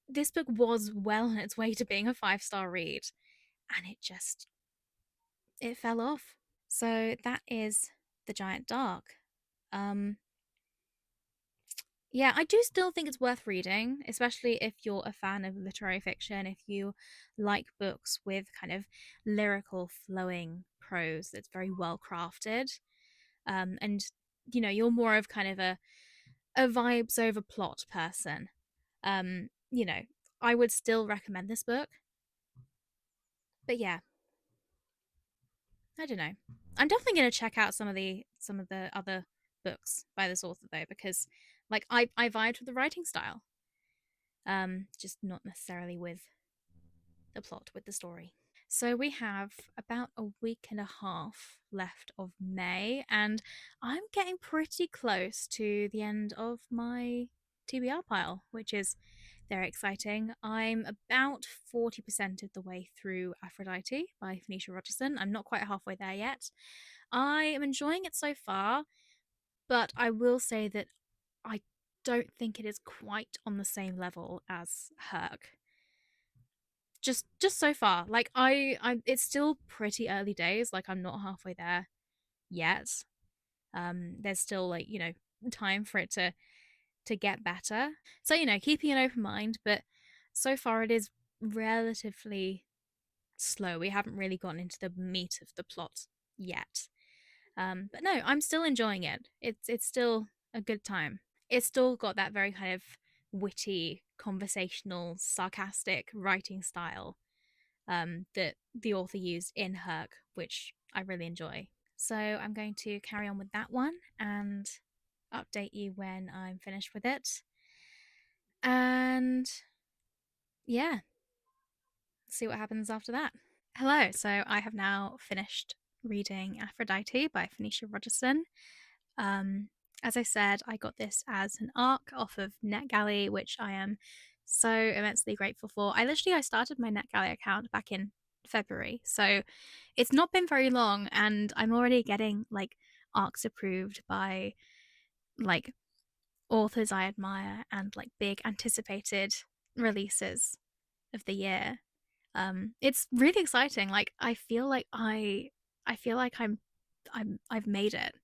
this book was well on its way to being a 5-star read, and it fell off. So that is The Giant Dark. Um Yeah, I do still think it's worth reading, especially if you're a fan of literary fiction, if you like books with kind of lyrical, flowing prose that's very well crafted. And you're more of kind of a vibes over plot person. Um, you know, I would still recommend this book. But yeah, I don't know. I'm definitely gonna check out some of the other books by this author though, because like I vibed with the writing style. Just not necessarily with the plot, with the story. So we have about a week and a half left of May, and I'm getting pretty close to the end of my TBR pile, which is very exciting. I'm about 40% of the way through Aphrodite by Phoenicia Rogerson. I'm not quite halfway there yet. I am enjoying it so far, but I will say that I don't think it is quite on the same level as Herc. Just so far. Like I it's still pretty early days, like I'm not halfway there yet. There's still, like, time for it to get better. So, keeping an open mind, but so far it is relatively slow. We haven't really gotten into the meat of the plot yet. But no, I'm still enjoying it. It's still a good time. It's still got that very kind of witty, conversational, sarcastic writing style that the author used in Herc, which I really enjoy. So I'm going to carry on with that one and update you when I'm finished with it. And yeah, see what happens after that. Hello, so I have now finished reading Aphrodite by Phoenicia Rogerson. Um, as I said, I got this as an ARC off of NetGalley, which I am so immensely grateful for. I started my NetGalley account back in February, so it's not been very long, and I'm already getting like ARCs approved by like authors I admire and like big anticipated releases of the year. It's really exciting. Like I feel like I've made it.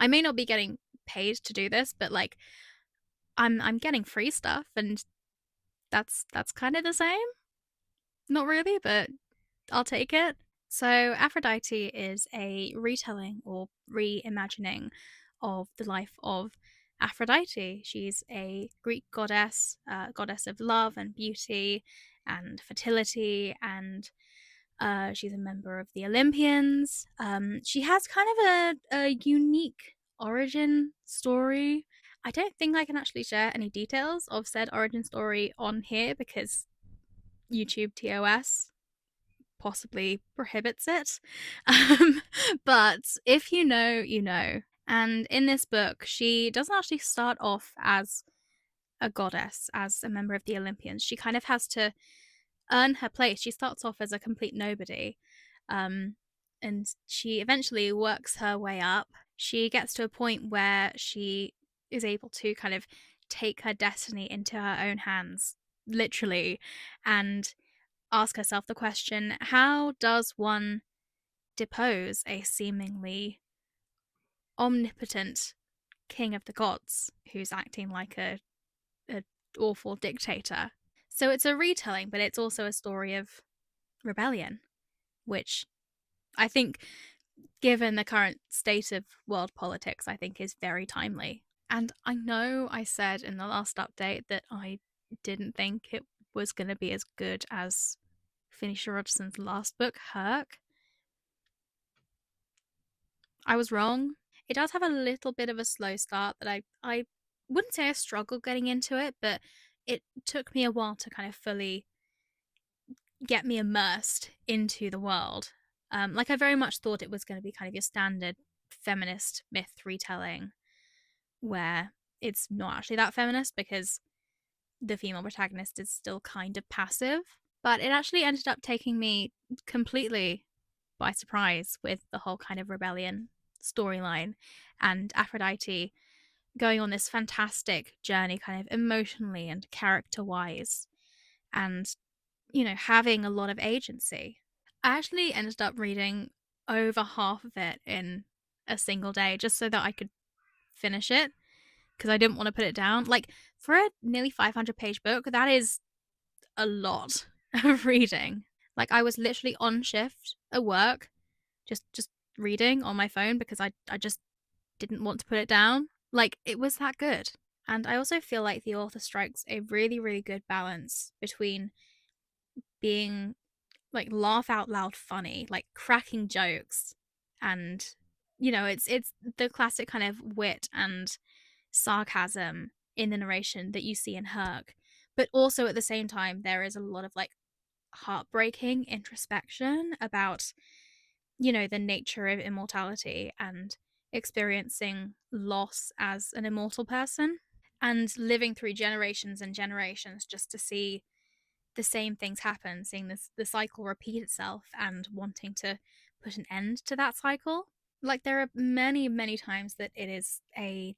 I may not be getting paid to do this, but like I'm getting free stuff, and that's kind of the same. Not really, but I'll take it. So Aphrodite is a retelling or reimagining of the life of Aphrodite. She's a Greek goddess, goddess of love and beauty and fertility, and she's a member of the Olympians. She has kind of a unique origin story. I don't think I can actually share any details of said origin story on here because YouTube TOS possibly prohibits it. Um, but if you know, you know. And in this book, she doesn't actually start off as a goddess, as a member of the Olympians. She kind of has to earn her place. She starts off as a complete nobody. Um, and she eventually works her way up. She gets to a point where she is able to kind of take her destiny into her own hands, literally, and ask herself the question, how does one depose a seemingly omnipotent king of the gods who's acting like a awful dictator? So it's a retelling, but it's also a story of rebellion, which I think, given the current state of world politics, I think is very timely. And I know I said in the last update that I didn't think it was going to be as good as Phoenicia Rogerson's last book, Herc. I was wrong. It does have a little bit of a slow start that I wouldn't say I struggled getting into it, but it took me a while to kind of fully get me immersed into the world. Like I very much thought it was going to be kind of your standard feminist myth retelling, where it's not actually that feminist because the female protagonist is still kind of passive. But it actually ended up taking me completely by surprise with the whole kind of rebellion storyline and Aphrodite going on this fantastic journey, kind of emotionally and character wise, and, you know, having a lot of agency. I actually ended up reading over half of it in a single day just so that I could finish it because I didn't want to put it down. Like, for a nearly 500-page book, that is a lot of reading. Like, I was literally on shift at work, just reading on my phone because I just didn't want to put it down. Like, it was that good. And I also feel like the author strikes a really, really good balance between being like laugh out loud funny, like cracking jokes, and you know, it's the classic kind of wit and sarcasm in the narration that you see in Herc. But also at the same time, there is a lot of like heartbreaking introspection about, you know, the nature of immortality and experiencing loss as an immortal person and living through generations and generations just to see the same things happen, seeing the cycle repeat itself and wanting to put an end to that cycle. Like there are many, many times that it is a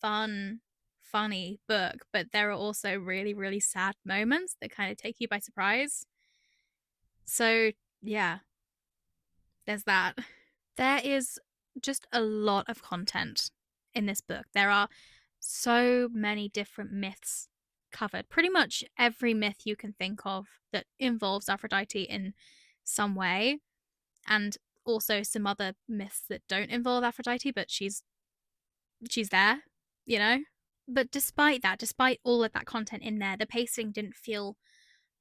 fun, funny book, but there are also really, really sad moments that kind of take you by surprise. So yeah, there's that. There is just a lot of content in this book. There are so many different myths covered. Pretty much every myth you can think of that involves Aphrodite in some way, and also some other myths that don't involve Aphrodite, but she's there, you know? But despite that, despite all of that content in there, the pacing didn't feel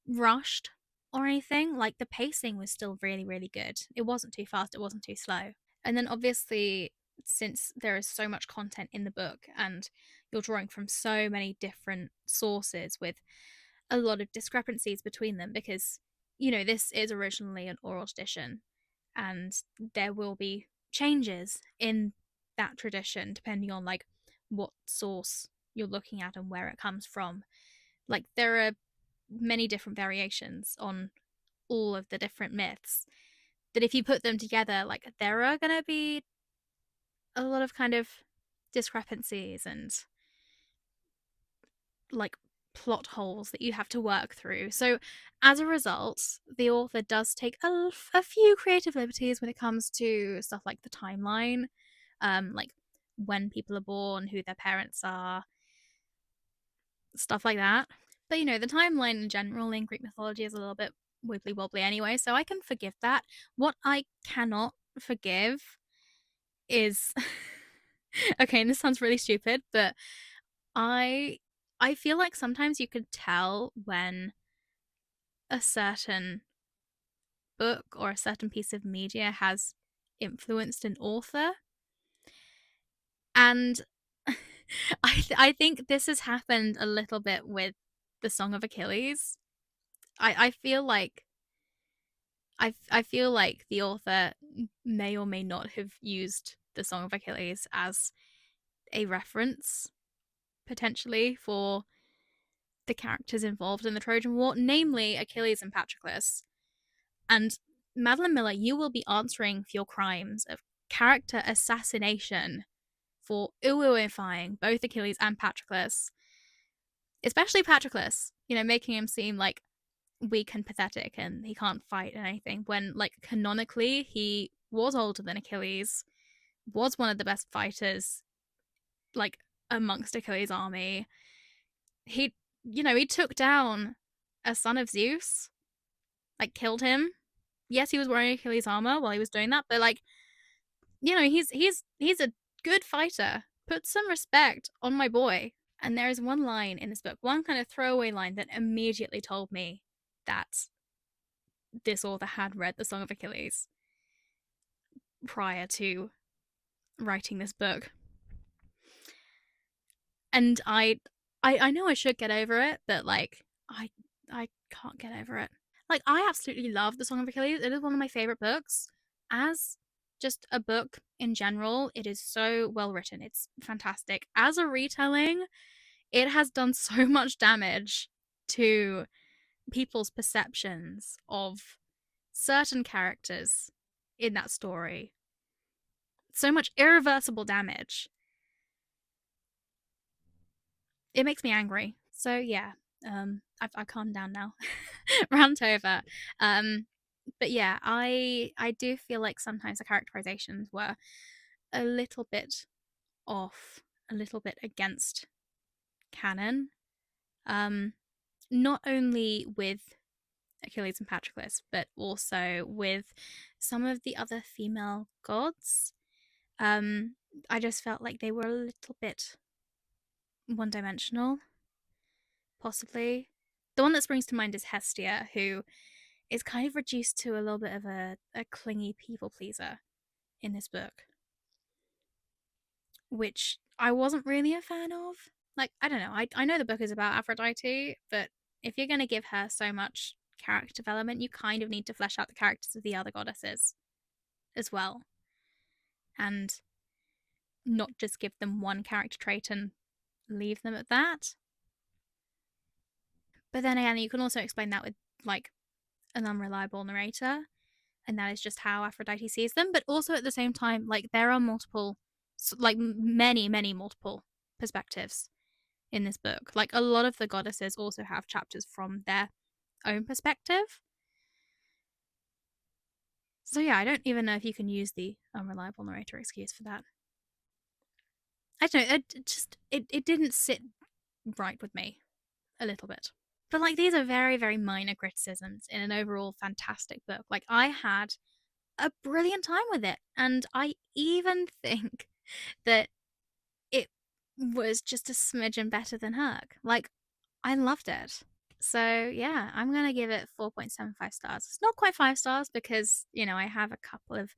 rushed or anything. Like the pacing was still really, really good. It wasn't too fast, it wasn't too slow. And then obviously, since there is so much content in the book and you're drawing from so many different sources with a lot of discrepancies between them, because, you know, this is originally an oral tradition and there will be changes in that tradition depending on like what source you're looking at and where it comes from. Like there are many different variations on all of the different myths that if you put them together, like there are going to be a lot of kind of discrepancies and like plot holes that you have to work through. So as a result, the author does take a few creative liberties when it comes to stuff like the timeline, like when people are born, who their parents are, stuff like that. But the timeline in general in Greek mythology is a little bit wibbly wobbly anyway, so I can forgive that. What I cannot forgive is okay, and this sounds really stupid, but I I feel like sometimes you could tell when a certain book or a certain piece of media has influenced an author. And I think this has happened a little bit with the Song of Achilles. I feel like I feel like the author may or may not have used the Song of Achilles as a reference potentially for the characters involved in the Trojan War, namely Achilles and Patroclus. And Madeline Miller, you will be answering for your crimes of character assassination for ooifying both Achilles and Patroclus, especially Patroclus, making him seem like weak and pathetic and he can't fight and anything when, like, canonically, he was older than Achilles, was one of the best fighters, like, amongst Achilles' army. He took down a son of Zeus, like, killed him. Yes, he was wearing Achilles' armor while he was doing that, but, like, he's a good fighter. Put some respect on my boy. And there is one line in this book, one kind of throwaway line that immediately told me that this author had read the Song of Achilles prior to writing this book. And I know I should get over it, but like I can't get over it. Like, I absolutely love the Song of Achilles. It is one of my favorite books. As just a book in general, it is so well written. It's fantastic. As a retelling, it has done so much damage to people's perceptions of certain characters in that story. So much irreversible damage. It makes me angry. So yeah, I've calmed down now. Rant over. But yeah, I do feel like sometimes the characterizations were a little bit off, a little bit against canon. Um, Not only with Achilles and Patroclus, but also with some of the other female gods. Um, I just felt like they were a little bit one dimensional, possibly. The one that springs to mind is Hestia, who is kind of reduced to a little bit of a clingy people pleaser in this book, which I wasn't really a fan of. Like, I don't know. I know the book is about Aphrodite, but if you're going to give her so much character development, you kind of need to flesh out the characters of the other goddesses as well. And not just give them one character trait and leave them at that. But then again, you can also explain that with, like, an unreliable narrator, and that is just how Aphrodite sees them. But also at the same time, like, there are multiple, like, many multiple perspectives in this book. Like, a lot of the goddesses also have chapters from their own perspective. So yeah, I don't even know if you can use the unreliable narrator excuse for that. I don't know. It didn't sit right with me a little bit. But like, these are very, very minor criticisms in an overall fantastic book. Like, I had a brilliant time with it, and I even think that it was just a smidgen better than Herc. Like, I loved it. So yeah, I'm gonna give it 4.75 stars. It's not quite 5 stars because I have a couple of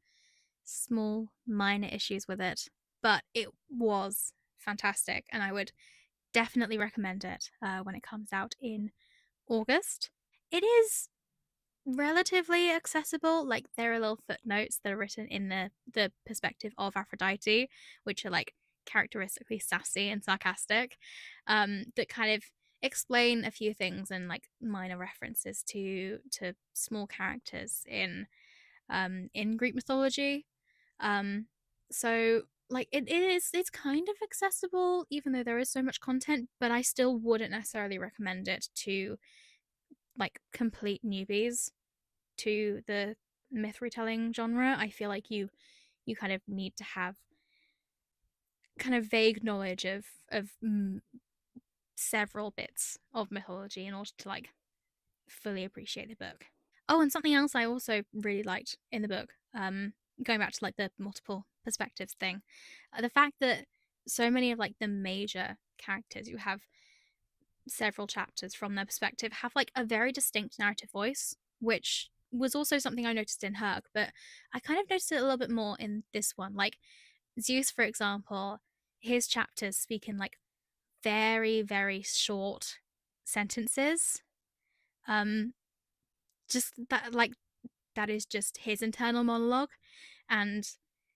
small minor issues with it, but it was fantastic, and I would definitely recommend it when it comes out in August. It is relatively accessible. Like, there are little footnotes that are written in the perspective of Aphrodite, which are like characteristically sassy and sarcastic, that kind of explain a few things and like minor references to small characters in Greek mythology. So like, it's kind of accessible even though there is so much content, but I still wouldn't necessarily recommend it to like complete newbies to the myth retelling genre. I feel like you kind of need to have kind of vague knowledge of several bits of mythology in order to like fully appreciate the book. Oh, and something else I also really liked in the book, going back to like the multiple perspectives thing, the fact that so many of like the major characters you have several chapters from their perspective have like a very distinct narrative voice, which was also something I noticed in Herc, but I kind of noticed it a little bit more in this one. Like Zeus, for example, his chapters speak in like very, very short sentences. Um, just that like that is just his internal monologue, and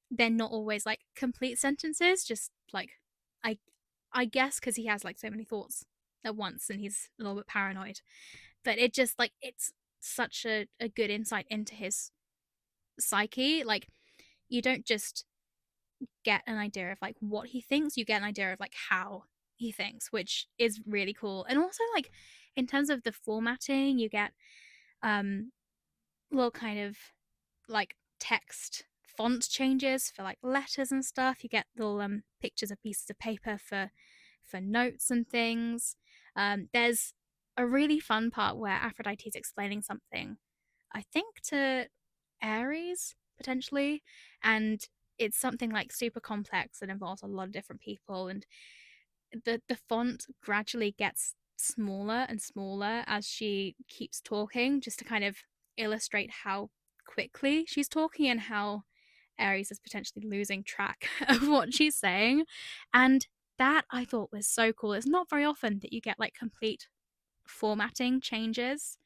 they're not always like complete sentences, just like I I guess because he has like so many thoughts at once and he's a little bit paranoid. But it just like it's such a good insight into his psyche. Like you don't just get an idea of like what he thinks, you get an idea of like how he thinks, which is really cool. And also like in terms of the formatting, you get little kind of like text font changes for like letters and stuff. You get little pictures of pieces of paper for notes and things. There's a really fun part where Aphrodite is explaining something, I think to Ares potentially, and it's something like super complex that involves a lot of different people, and the font gradually gets smaller and smaller as she keeps talking, just to kind of illustrate how quickly she's talking and how Aries is potentially losing track of what she's saying. And that I thought was so cool. It's not very often that you get like complete formatting changes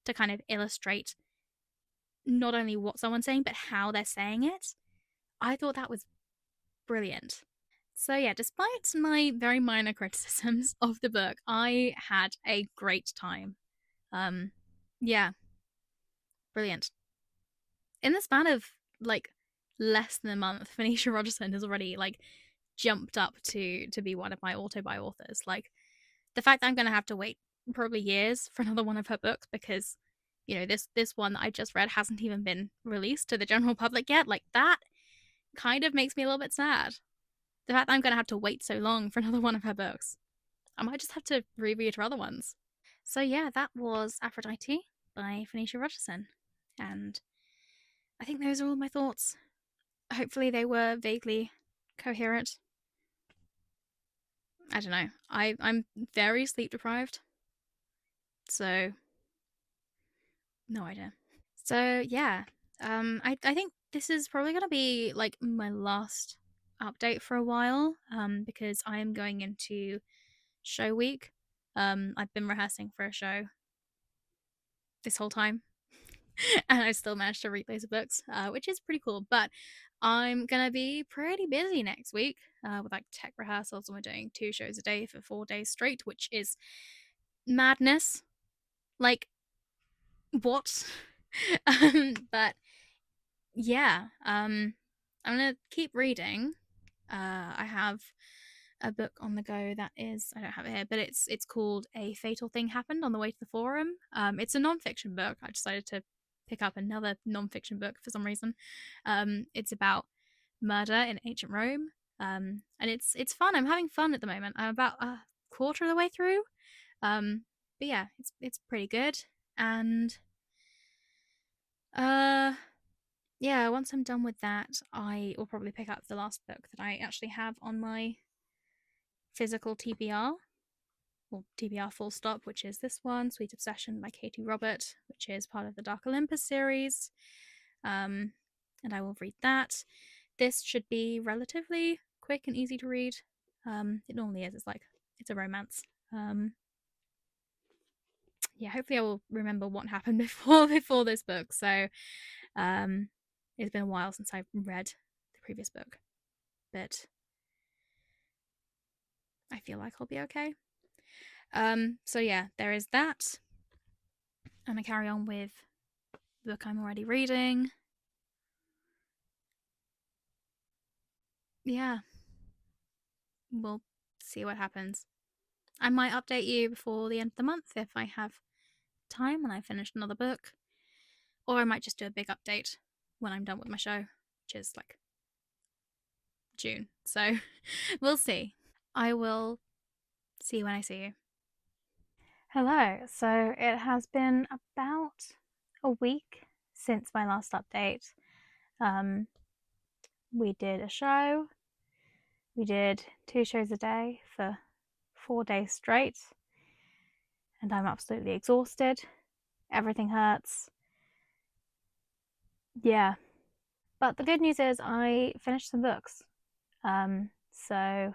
to kind of illustrate not only what someone's saying, but how they're saying it. I thought that was brilliant. So, yeah, despite my very minor criticisms of the book, I had a great time. Um, yeah, brilliant. In the span of like less than a month, Phoenicia Rogerson has already like jumped up to be one of my auto buy authors. Like the fact that I'm gonna have to wait probably years for another one of her books because this one that I just read hasn't even been released to the general public yet. Like that kind of makes me a little bit sad. The fact that I'm gonna have to wait so long for another one of her books. I might just have to reread her other ones. So yeah, that was Aphrodite by Phoenicia Rogerson, and I think those are all my thoughts. Hopefully, they were vaguely coherent. I don't know. I'm very sleep deprived, so no idea. So yeah, I think this is probably gonna be like my last update for a while, because I am going into show week. I've been rehearsing for a show this whole time, and I still managed to read loads of books, which is pretty cool. But I'm gonna be pretty busy next week with like tech rehearsals, and we're doing 2 shows a day for 4 days straight, which is madness. Like what? But yeah, I'm gonna keep reading. I have a book on the go that is I don't have it here, but it's called A Fatal Thing Happened on the Way to the Forum. It's a non-fiction book. I decided to pick up another non-fiction book for some reason. It's about murder in ancient Rome. And it's fun. I'm having fun at the moment. I'm about a quarter of the way through. But yeah, it's pretty good. And uh yeah, once I'm done with that, I will probably pick up the last book that I actually have on my physical TBR, or TBR full stop, which is this one, Sweet Obsession by Katie Robert, which is part of the Dark Olympus series. And I will read that. This should be relatively quick and easy to read. It normally is. It's a romance. Yeah, hopefully I will remember what happened before this book. So, it's been a while since I've read the previous book, but I feel like I'll be okay. So yeah, there is that. I'm gonna carry on with the book I'm already reading. Yeah, we'll see what happens. I might update you before the end of the month if I have time and I finished another book, or I might just do a big update when I'm done with my show, which is like June. So we'll see. I will see you when I see you. Hello. So it has been about a week since my last update. We did a show. We did 2 shows a day for 4 days straight. And I'm absolutely exhausted. Everything hurts. Yeah. But the good news is I finished some books. So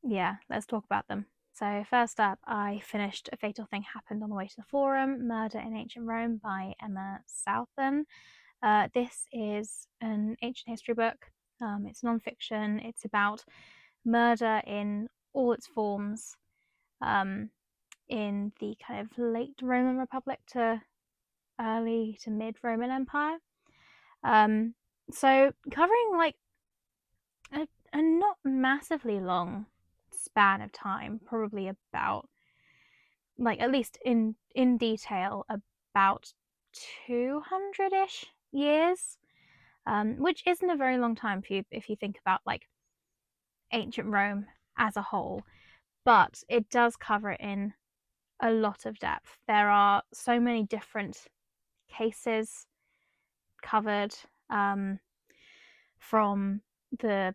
yeah, let's talk about them. So first up, I finished A Fatal Thing Happened on the Way to the Forum, Murder in Ancient Rome by Emma Southon. This is an ancient history book. It's non-fiction. It's about murder in all its forms in the kind of late Roman Republic to early to mid Roman Empire. So covering like a not massively long span of time, probably about like at least in detail about 200-ish years, which isn't a very long time if you think about like ancient Rome as a whole, but it does cover it in a lot of depth. There are so many different cases covered, from the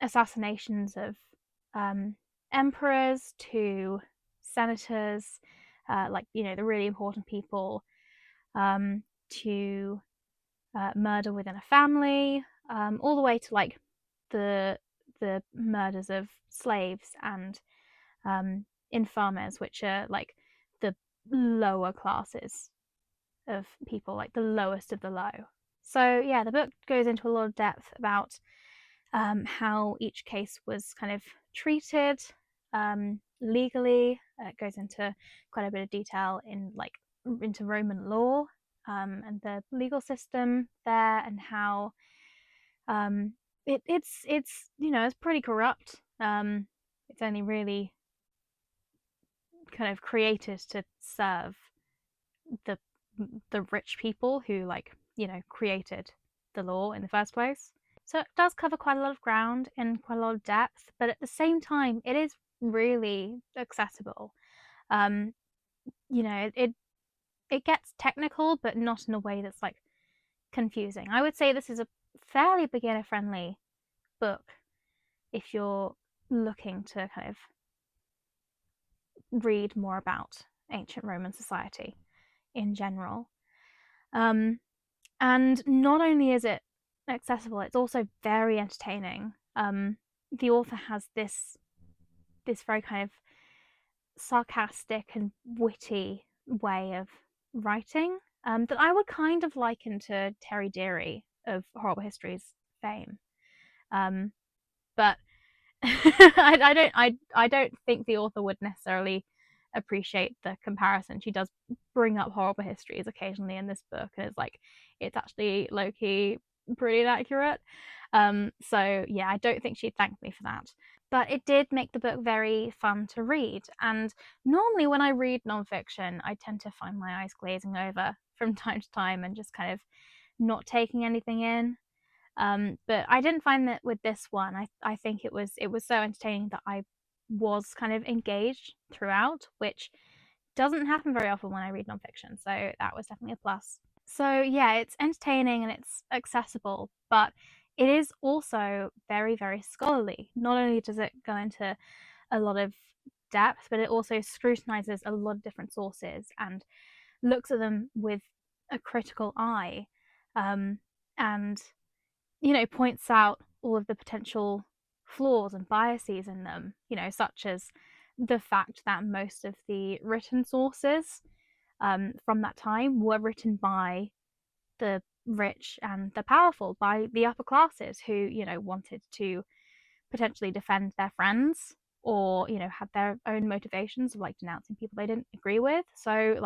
assassinations of emperors to senators, like the really important people, to murder within a family, all the way to like the murders of slaves and infames, which are like the lower classes of people, like the lowest of the low. So yeah, the book goes into a lot of depth about how each case was kind of treated legally. It goes into quite a bit of detail into Roman law and the legal system there, and how it's it's pretty corrupt. It's only really kind of created to serve the rich people who created the law in the first place. So it does cover quite a lot of ground in quite a lot of depth, but at the same time, it is really accessible. It gets technical, but not in a way that's like confusing. I would say this is a fairly beginner friendly book if you're looking to kind of read more about ancient Roman society in general. And not only is it accessible, it's also very entertaining. The author has this very kind of sarcastic and witty way of writing that I would kind of liken to Terry Deary of Horrible Histories fame. But I don't think the author would necessarily appreciate the comparison. She does bring up Horrible Histories occasionally in this book, and it's actually low-key pretty inaccurate. So yeah, I don't think she'd thank me for that. But it did make the book very fun to read. And normally when I read nonfiction, I tend to find my eyes glazing over from time to time and just kind of not taking anything in. But I didn't find that with this one. I think it was so entertaining that I was kind of engaged throughout, which doesn't happen very often when I read nonfiction. So that was definitely a plus. So yeah, it's entertaining and it's accessible, but it is also very, very scholarly. Not only does it go into a lot of depth, but it also scrutinizes a lot of different sources and looks at them with a critical eye, and points out all of the potential flaws and biases in them, such as the fact that most of the written sources from that time were written by the rich and the powerful, by the upper classes who, wanted to potentially defend their friends, or, had their own motivations of denouncing people they didn't agree with. So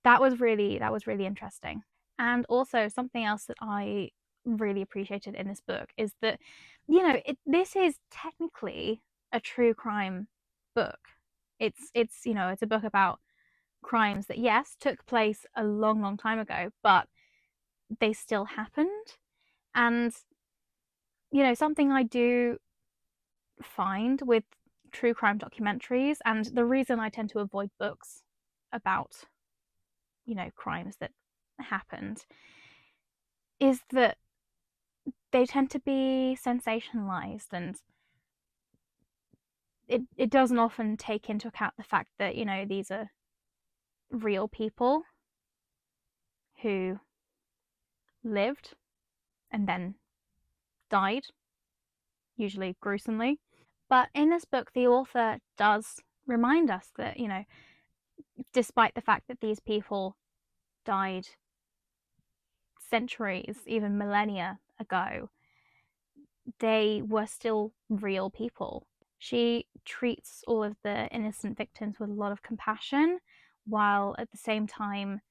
that was really interesting. And also something else that I really appreciated in this book is that, this is technically a true crime book. It's a book about crimes that, yes, took place a long time ago, but they still happened. And something I do find with true crime documentaries, and the reason I tend to avoid books about, crimes that happened, is that they tend to be sensationalized, and it doesn't often take into account the fact that, these are real people who lived and then died, usually gruesomely. But in this book, the author does remind us that, despite the fact that these people died centuries, even millennia ago, they were still real people. She treats all of the innocent victims with a lot of compassion, while at the same time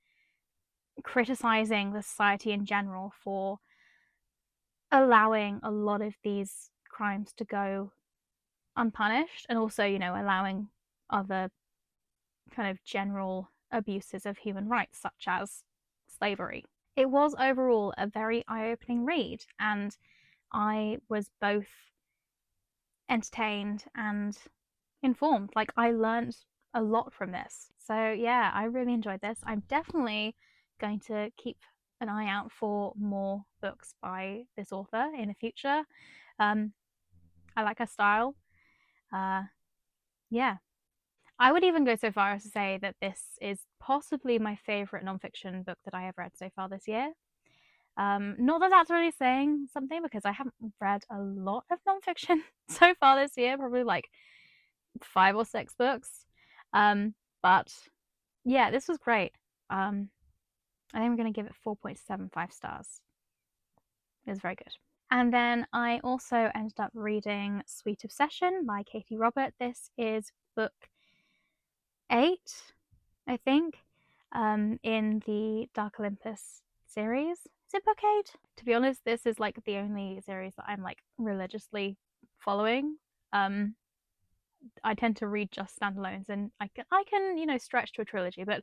criticizing the society in general for allowing a lot of these crimes to go unpunished, and also, allowing other kind of general abuses of human rights, such as slavery. It was overall a very eye-opening read, and I was both entertained and informed. Like, I learned a lot from this. So yeah, I really enjoyed this. I'm definitely going to keep an eye out for more books by this author in the future. I like her style. Yeah. I would even go so far as to say that this is possibly my favorite nonfiction book that I have read so far this year. Not that that's really saying something, because I haven't read a lot of nonfiction so far this year, probably like 5 or 6 books. But yeah, this was great. I think I'm going to give it 4.75 stars. It was very good. And then I also ended up reading Sweet Obsession by Katie Robert. This is book 8, I think, in the Dark Olympus series. Is it book 8? To be honest, this is like the only series that I'm like religiously following. I tend to read just standalones, and I can stretch to a trilogy, but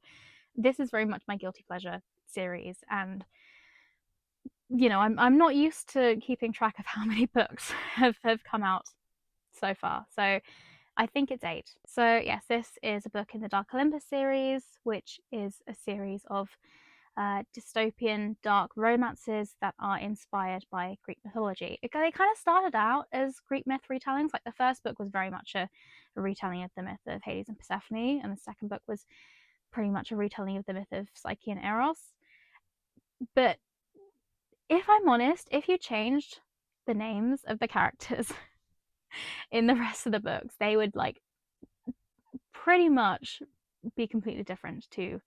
this is very much my guilty pleasure series, and I'm not used to keeping track of how many books have come out so far. So I think it's 8. So yes, this is a book in the Dark Olympus series, which is a series of dystopian dark romances that are inspired by Greek mythology. They kind of started out as Greek myth retellings. Like, the first book was very much a retelling of the myth of Hades and Persephone, and the second book was pretty much a retelling of the myth of Psyche and Eros. But if I'm honest, if you changed the names of the characters in the rest of the books, they would like pretty much be completely different to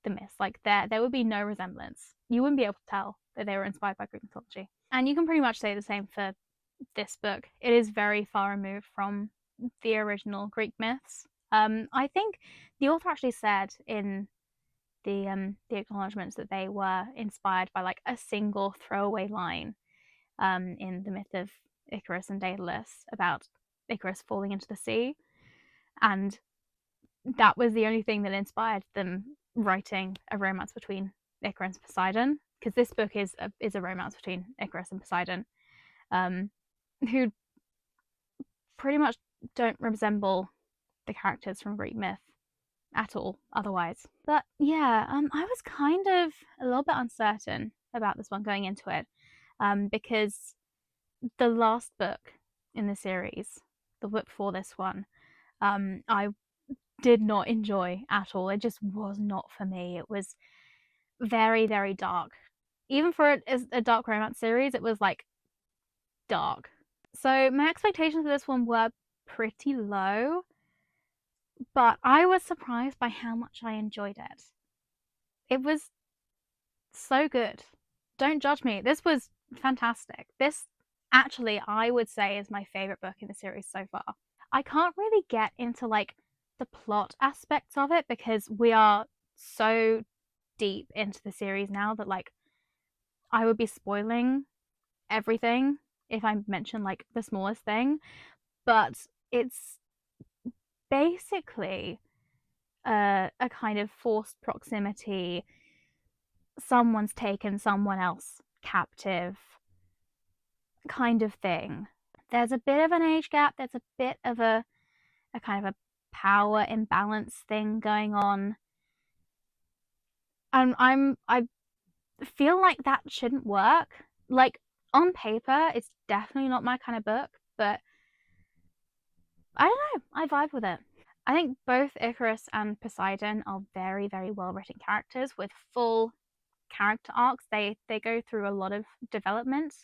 the myths. Like, there would be no resemblance. You wouldn't be able to tell that they were inspired by Greek mythology. And you can pretty much say the same for this book. It is very far removed from the original Greek myths. I think the author actually said in the acknowledgements that they were inspired by like a single throwaway line in the myth of Icarus and Daedalus about Icarus falling into the sea, and that was the only thing that inspired them writing a romance between Icarus and Poseidon, because this book is a romance between Icarus and Poseidon, who pretty much don't resemble the characters from Greek myth at all otherwise. But yeah, I was kind of a little bit uncertain about this one going into it, because the last book in the series, the book before this one, I did not enjoy at all. It just was not for me. It was very, very dark. Even for a dark romance series, it was like dark. So my expectations for this one were pretty low, but I was surprised by how much I enjoyed it. It was so good. Don't judge me. This was fantastic. This actually, I would say, is my favorite book in the series so far. I can't really get into like the plot aspects of it, because we are so deep into the series now that like I would be spoiling everything if I mention like the smallest thing. But it's basically a kind of forced proximity. Someone's taken someone else captive. kind of thing. There's a bit of an age gap, there's a bit of a kind of a power imbalance thing going on. And I feel like that shouldn't work. Like, on paper, it's definitely not my kind of book, but I don't know, I vibe with it. I think both Icarus and Poseidon are very, very well written characters with full character arcs. They go through a lot of development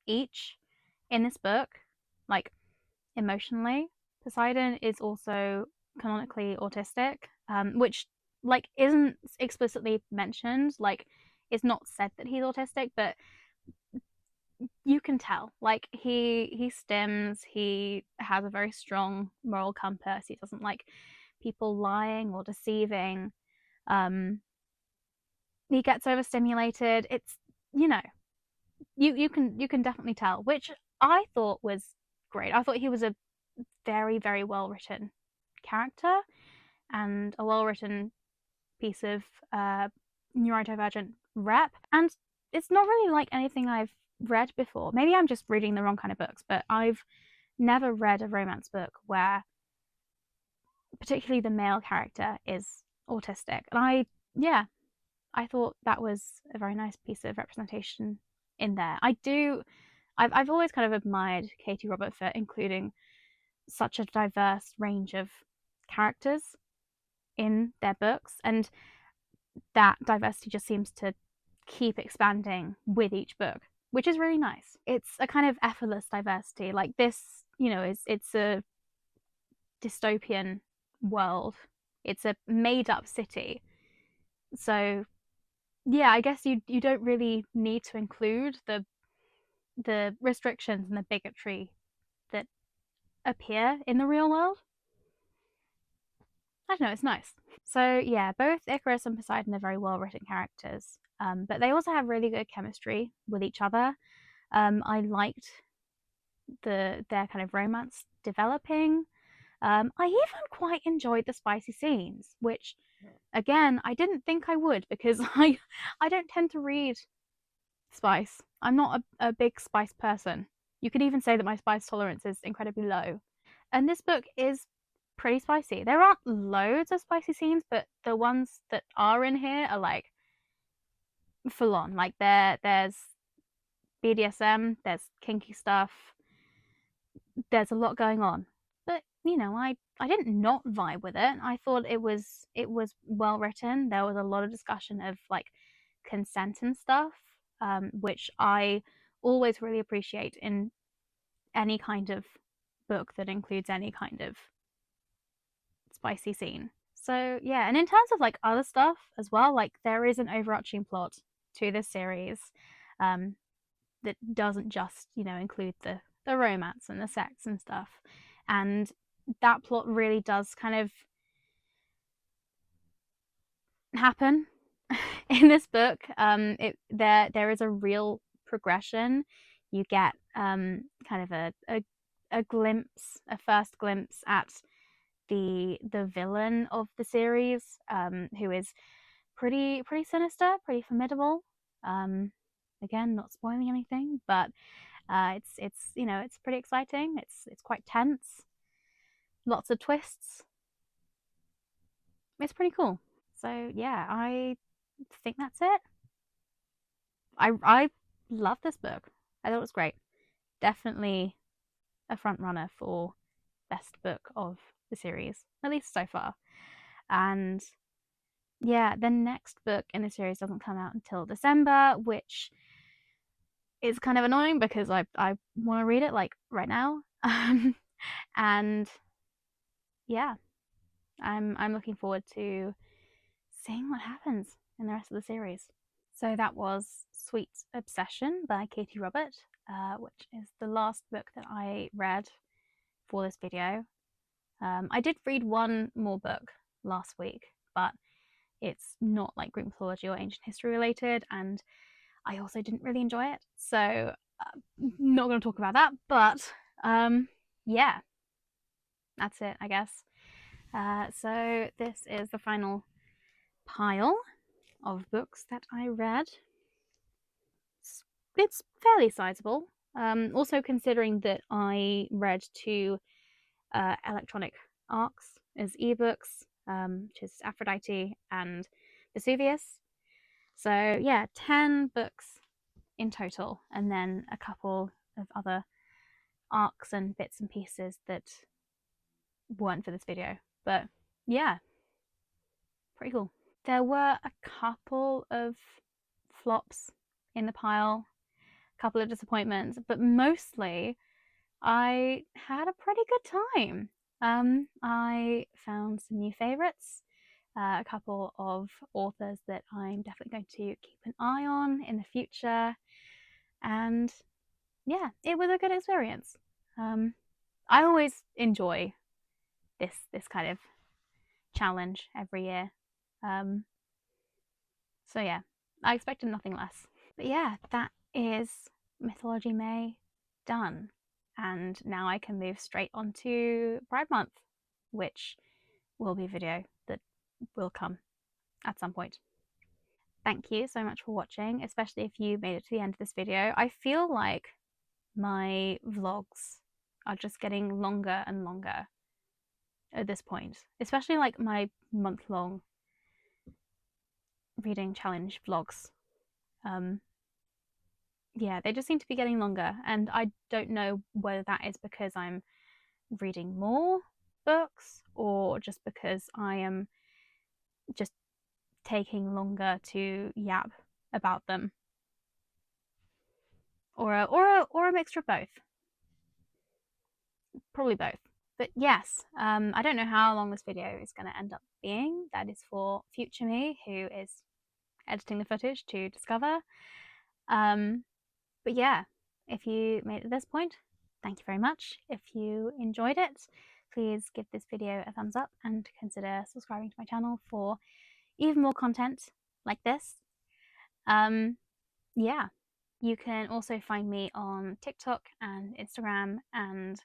each in this book, like emotionally. Poseidon is also canonically autistic, which like isn't explicitly mentioned. Like, it's not said that he's autistic, but you can tell. Like, he stims. He has a very strong moral compass. He doesn't like people lying or deceiving. Um, he gets overstimulated. It's, you know, you can definitely tell, which I thought was great. I thought he was a very, very well written character and a well written piece of neurodivergent rep. And it's not really like anything I've read before. Maybe I'm just reading the wrong kind of books, but I've never read a romance book where particularly the male character is autistic. And yeah, I thought that was a very nice piece of representation in there. I've always kind of admired Katie Robert for including such a diverse range of characters in their books, and that diversity just seems to keep expanding with each book, which is really nice. It's a kind of effortless diversity. Like, this, it's a dystopian world. It's a made up city. So yeah, I guess you don't really need to include the restrictions and the bigotry that appear in the real world. I don't know, it's nice. So yeah, both Icarus and Poseidon are very well written characters, but they also have really good chemistry with each other. I liked their kind of romance developing. I even quite enjoyed the spicy scenes, which again I didn't think I would, because I don't tend to read spice. I'm not a big spice person. You could even say that my spice tolerance is incredibly low. And this book is pretty spicy. There aren't loads of spicy scenes, but the ones that are in here are like full on. Like, there's BDSM, there's kinky stuff, there's a lot going on. But I didn't not vibe with it. I thought it was well written. There was a lot of discussion of like consent and stuff, which I always really appreciate in any kind of book that includes any kind of spicy scene. So yeah, and in terms of like other stuff as well, like there is an overarching plot to this series, that doesn't just include the romance and the sex and stuff, and that plot really does kind of happen in this book. There is a real progression. You get kind of a glimpse, a first glimpse at the villain of the series, who is pretty sinister, pretty formidable. Again, not spoiling anything, but it's pretty exciting. It's quite tense. Lots of twists. It's pretty cool. So yeah, I think that's it. I love this book. I thought it was great. Definitely a front runner for best book of the series, at least so far. And yeah, the next book in the series doesn't come out until December, which is kind of annoying because I want to read it like right now. And yeah, I'm looking forward to seeing what happens in the rest of the series. So that was Sweet Obsession by Katie Robert, which is the last book that I read for this video. I did read one more book last week, but it's not like Greek mythology or ancient history related, and I also didn't really enjoy it, so not going to talk about that. But yeah, that's it, I guess. So this is the final pile of books that I read. It's fairly sizable. Also considering that I read two electronic arcs as ebooks, which is Aphrodite and Vesuvius. So yeah, 10 books in total, and then a couple of other arcs and bits and pieces that weren't for this video. But yeah, pretty cool. There were a couple of flops in the pile, a couple of disappointments, but mostly I had a pretty good time. I found some new favorites, a couple of authors that I'm definitely going to keep an eye on in the future, and yeah, it was a good experience. I always enjoy this kind of challenge every year. Um, so yeah, I expected nothing less. But yeah, that is Mythology May done. And now I can move straight onto Pride Month, which will be a video that will come at some point. Thank you so much for watching, especially if you made it to the end of this video. I feel like my vlogs are just getting longer and longer at this point, especially like my month-long reading challenge vlogs. Yeah, they just seem to be getting longer, and I don't know whether that is because I'm reading more books or just because I am just taking longer to yap about them, or a mixture of both. Probably both. But yes, I don't know how long this video is going to end up being. That is for future me, who is editing the footage, to discover. But yeah, if you made it to this point, thank you very much. If you enjoyed it, please give this video a thumbs up and consider subscribing to my channel for even more content like this. Yeah, you can also find me on TikTok and Instagram and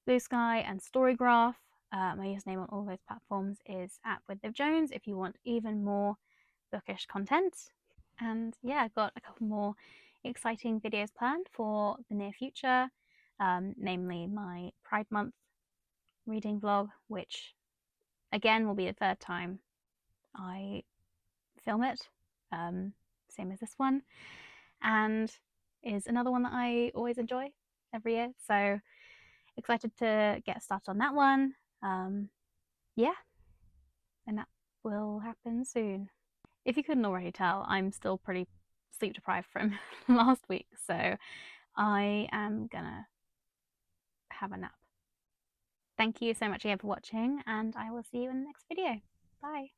Blue Sky and Storygraph. My username on all those platforms is @WithLivJones if you want even more bookish content. And yeah, I've got a couple more exciting videos planned for the near future, namely my Pride Month reading vlog, which again will be the third time I film it, same as this one, and is another one that I always enjoy every year. So excited to get started on that one. Yeah, and that will happen soon. If you couldn't already tell, I'm still pretty sleep deprived from last week, so I am gonna have a nap. Thank you so much again for watching, and I will see you in the next video. Bye.